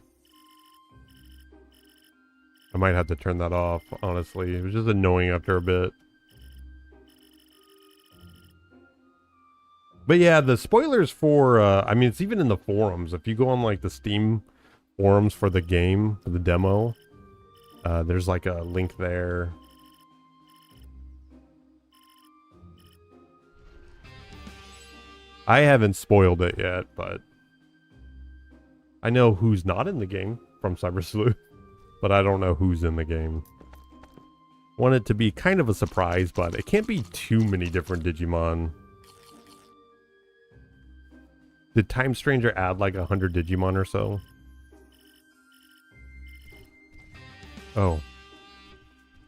I might have to turn that off, honestly. It was just annoying after a bit. But yeah, the spoilers for, I mean, it's even in the forums. If you go on like the Steam forums for the game, for the demo, there's like a link there. I haven't spoiled it yet, but I know who's not in the game from Cyber Sleuth, but I don't know who's in the game. Want it to be kind of a surprise, but it can't be too many different Digimon. Did Time Stranger add like 100 Digimon or so? Oh.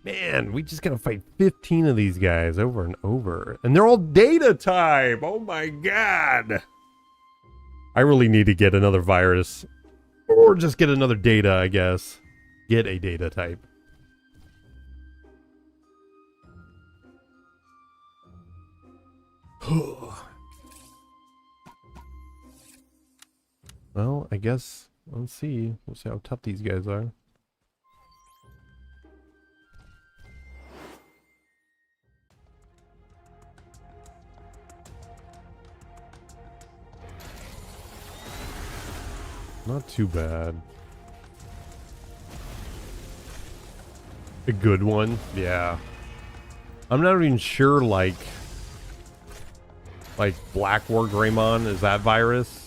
Man, we just gotta fight 15 of these guys over and over. And they're all data type! Oh my god! I really need to get another virus. Or just get another data, I guess. Get a data type. Well, I guess, let's see. We'll see how tough these guys are. Not too bad. A good one? Yeah. I'm not even sure, like Black War Greymon, is that virus?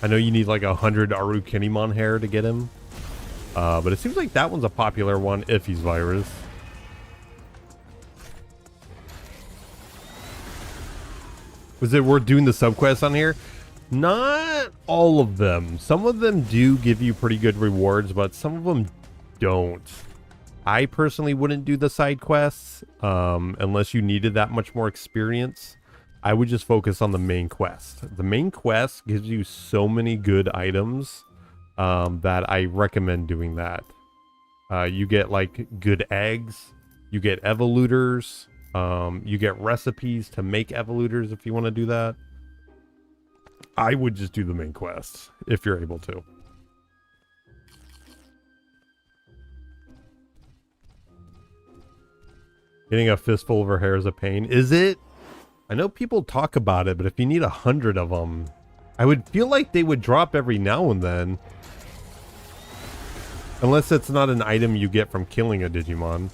I know you need like 100 Arukenimon hair to get him. But it seems like that one's a popular one if he's virus. Was it worth doing the subquests on here? Not all of them. Some of them do give you pretty good rewards, but some of them don't. I personally wouldn't do the side quests unless you needed that much more experience. I would just focus on the main quest. The main quest gives you so many good items that I recommend doing that. You get like good eggs, you get evoluters, you get recipes to make evoluters if you want to do that. I would just do the main quest if you're able to. Getting a fistful of her hair is a pain. Is it? I know people talk about it, but if you need 100 of them, I would feel like they would drop every now and then. Unless it's not an item you get from killing a Digimon.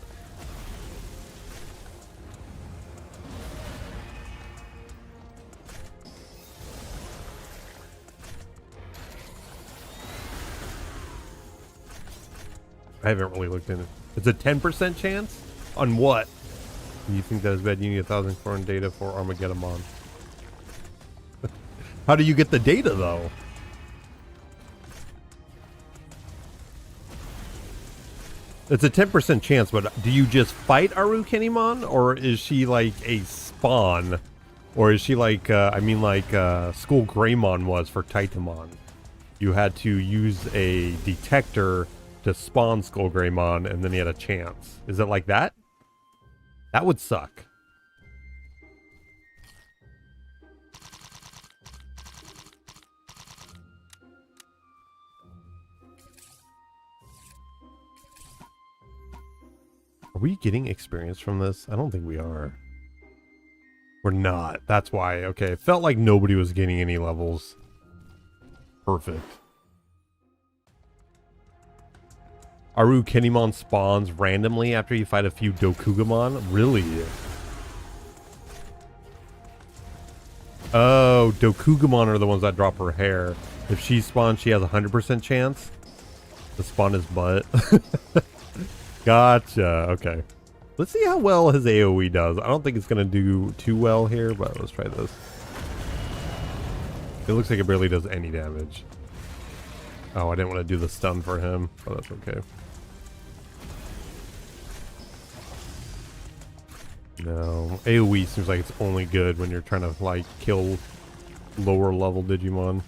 I haven't really looked in it. It's a 10% chance? On what? You think that is bad? You need 1,000 foreign data for Armageddon. How do you get the data, though? It's a 10% chance, but do you just fight Arukenimon? Or is she like a spawn? Or is she like, School Greymon was for Titamon? You had to use a detector to spawn Skull Greymon, and then he had a chance. Is it like that? That would suck. Are we getting experience from this? I don't think we are. We're not. That's why. Okay, it felt like nobody was getting any levels. Perfect. Arukenimon spawns randomly after you fight a few Dokugamon? Really? Oh, Dokugamon are the ones that drop her hair. If she spawns, she has a 100% chance to spawn his butt. Gotcha. Okay. Let's see how well his AoE does. I don't think it's going to do too well here, but let's try this. It looks like it barely does any damage. Oh, I didn't want to do the stun for him, but that's okay. No, AoE seems like it's only good when you're trying to like kill lower level Digimon.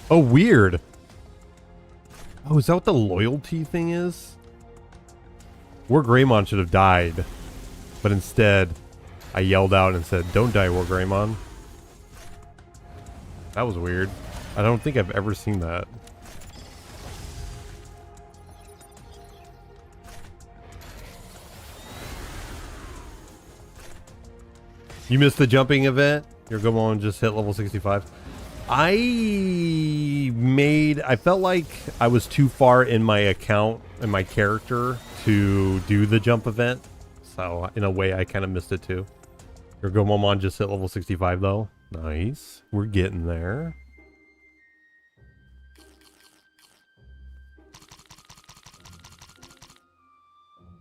Oh, weird. Oh, is that what the loyalty thing is? War Greymon should have died, but instead, I yelled out and said, "Don't die, War Greymon." That was weird. I don't think I've ever seen that. You missed the jumping event? Your Gomon just hit level 65. I felt like I was too far in my account and my character to do the jump event. So in a way, I kind of missed it too. Your Gomon just hit level 65 though. Nice. We're getting there.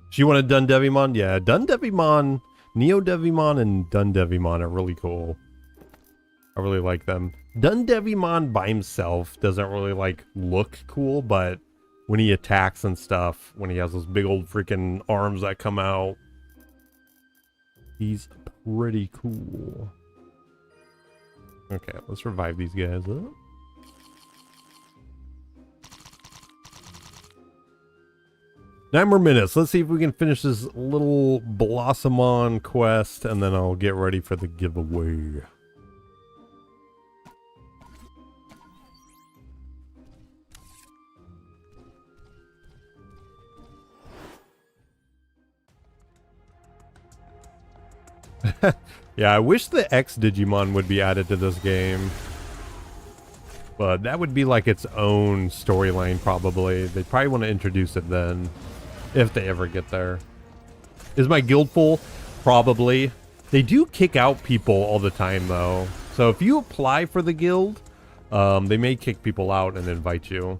She wanted Dun Devimon? Yeah, Dun Devimon, Neo Devimon, and Dun Devimon are really cool. I really like them. Dun Devimon by himself doesn't really like look cool, but when he attacks and stuff, when he has those big old freaking arms that come out, he's pretty cool. Okay, let's revive these guys. 9 more minutes. Let's see if we can finish this little Blossomon quest, and then I'll get ready for the giveaway. Yeah, I wish the X Digimon would be added to this game. But that would be like its own storyline, probably. They probably want to introduce it then. If they ever get there. Is my guild full? Probably. They do kick out people all the time, though. So if you apply for the guild, they may kick people out and invite you.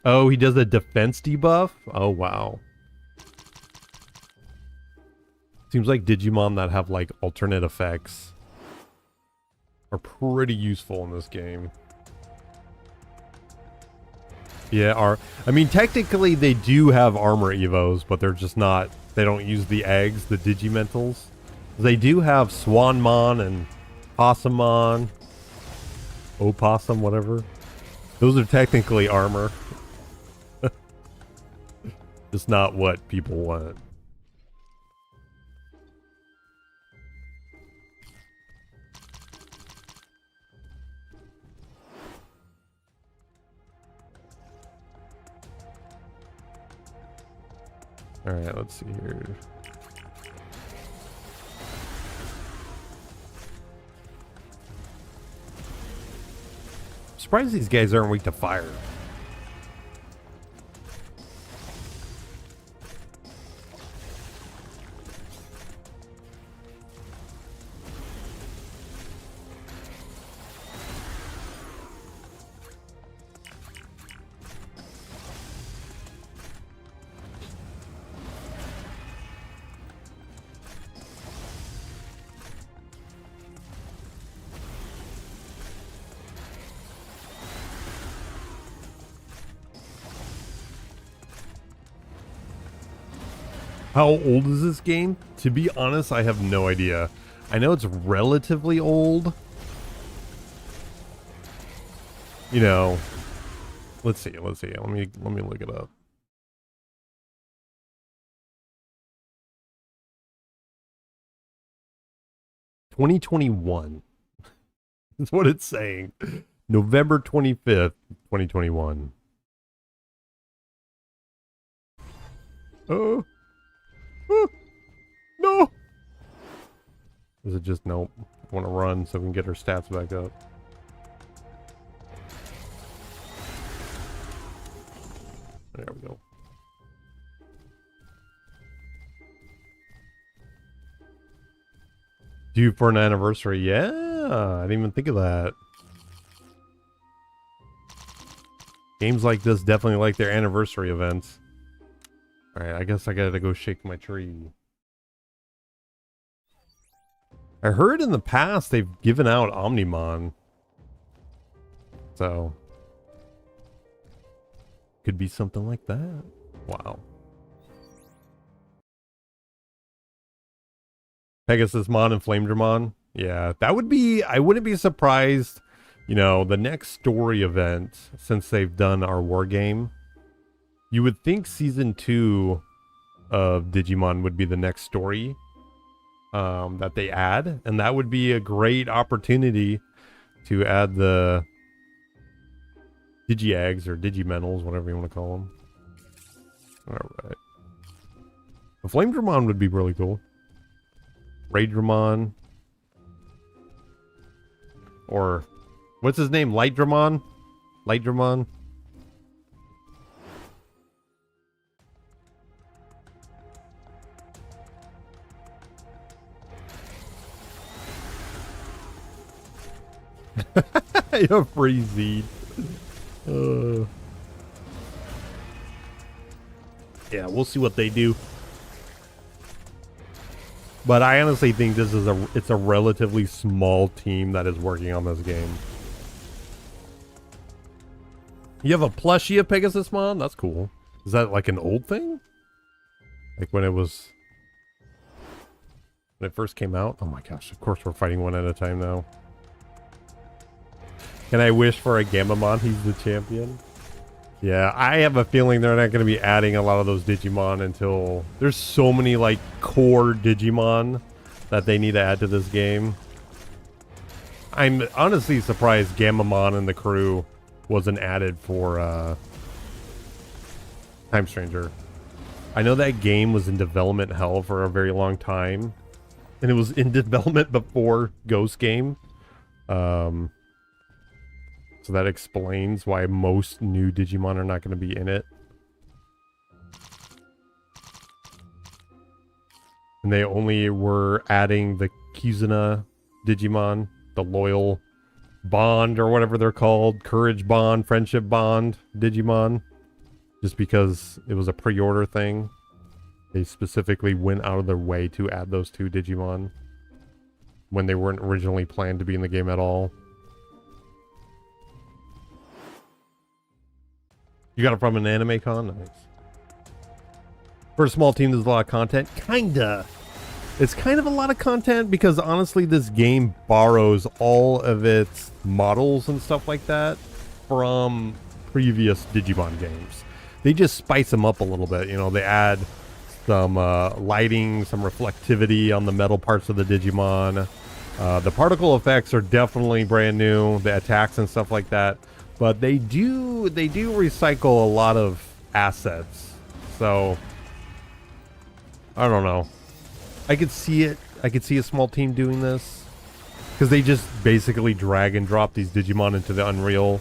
Oh, he does a defense debuff? Oh, wow. Seems like Digimon that have, like, alternate effects are pretty useful in this game. Yeah, I mean, technically they do have armor evos, but they're just not, they don't use the eggs, the Digimentals. They do have Swanmon and Possumon, Opossum, whatever. Those are technically armor. Just not what people want. Alright, let's see here. I'm surprised these guys aren't weak to fire. How old is this game? To be honest, I have no idea. I know it's relatively old. You know, let's see. Let me look it up. "2021." That's what it's saying. November 25th, 2021. Oh. No! Is it just nope? I want to run so we can get our stats back up. There we go. Due for an anniversary. Yeah, I didn't even think of that. Games like this definitely like their anniversary events. Alright, I guess I gotta go shake my tree. I heard in the past they've given out Omnimon. So. Could be something like that. Wow. Pegasusmon and Flamedramon. Yeah, that would be, I wouldn't be surprised, you know, the next story event, since they've done our war game. You would think season 2 of Digimon would be the next story that they add, and that would be a great opportunity to add the Digi-Eggs or Digimentals, whatever you want to call them. Alright. The Flamedramon would be really cool. Raydramon. Or, what's his name? Lightdramon? Lightdramon? You're freezing. Yeah, we'll see what they do. But I honestly think this is it's a relatively small team that is working on this game. You have a plushie of Pegasusmon? That's cool. Is that like an old thing? Like when it was... when it first came out. Oh my gosh, of course we're fighting one at a time now. Can I wish for a Gamamon? He's the champion. Yeah, I have a feeling they're not going to be adding a lot of those Digimon until... There's so many, like, core Digimon that they need to add to this game. I'm honestly surprised Gamamon and the crew wasn't added for, Time Stranger. I know that game was in development hell for a very long time. And it was in development before Ghost Game. So that explains why most new Digimon are not going to be in it. And they only were adding the Kizuna Digimon, the Loyal Bond or whatever they're called, Courage Bond, Friendship Bond Digimon, just because it was a pre-order thing. They specifically went out of their way to add those two Digimon when they weren't originally planned to be in the game at all. You got it from an anime con? Nice. For a small team, there's a lot of content. Kinda. It's kind of a lot of content because honestly, this game borrows all of its models and stuff like that from previous Digimon games. They just spice them up a little bit. You know, they add some lighting, some reflectivity on the metal parts of the Digimon. The particle effects are definitely brand new. The attacks and stuff like that. But they do recycle a lot of assets. So I don't know. I could see it. I could see a small team doing this. Because they just basically drag and drop these Digimon into the Unreal.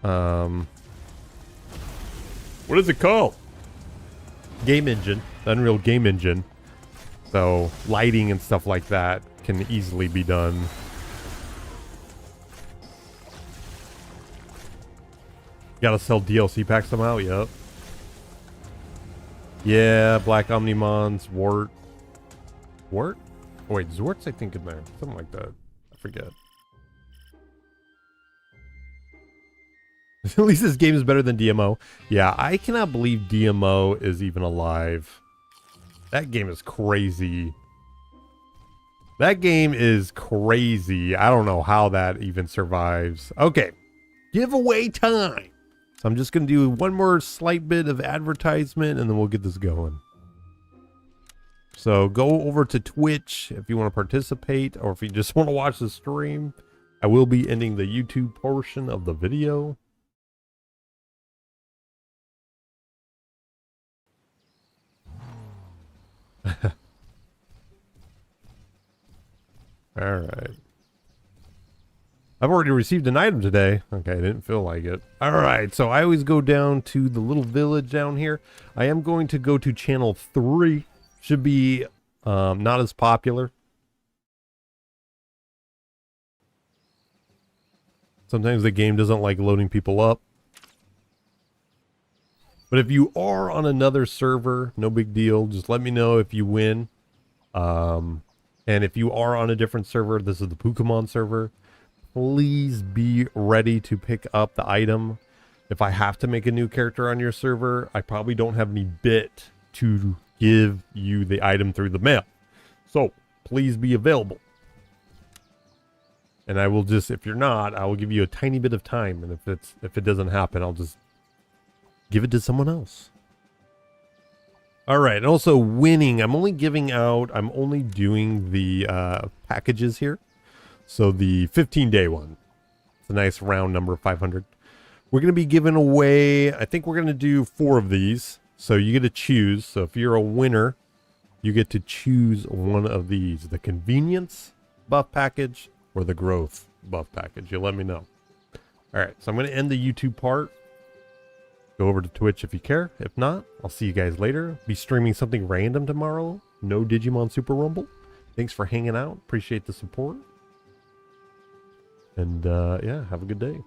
What is it called? Game engine. The Unreal Game Engine. So lighting and stuff like that can easily be done. Gotta sell DLC packs somehow, yep. Yeah, Black Omnimon, Zwart. Zwart? Oh wait, Zwart's I think in there. Something like that. I forget. At least this game is better than DMO. Yeah, I cannot believe DMO is even alive. That game is crazy. That game is crazy. I don't know how that even survives. Okay, giveaway time. So I'm just going to do one more slight bit of advertisement and then we'll get this going. So go over to Twitch if you want to participate or if you just want to watch the stream. I will be ending the YouTube portion of the video. All right. I've already received an item today. Okay, I didn't feel like it. All right, so I always go down to the little village down here. I am going to go to channel 3. Should be not as popular. Sometimes the game doesn't like loading people up. But if you are on another server, no big deal. Just let me know if you win. And if you are on a different server, this is the Pokemon server. Please be ready to pick up the item. If I have to make a new character on your server, I probably don't have any bit to give you the item through the mail. So please be available. And I will just, if you're not, I will give you a tiny bit of time. And if it doesn't happen, I'll just give it to someone else. All right. And also winning, I'm only doing the packages here. So the 15-day one, it's a nice round number, 500. We're going to be giving away, I think we're going to do 4 of these. So you get to choose. So if you're a winner, you get to choose one of these. The convenience buff package or the growth buff package. You let me know. All right, so I'm going to end the YouTube part. Go over to Twitch if you care. If not, I'll see you guys later. Be streaming something random tomorrow. No Digimon Super Rumble. Thanks for hanging out. Appreciate the support. And yeah, have a good day.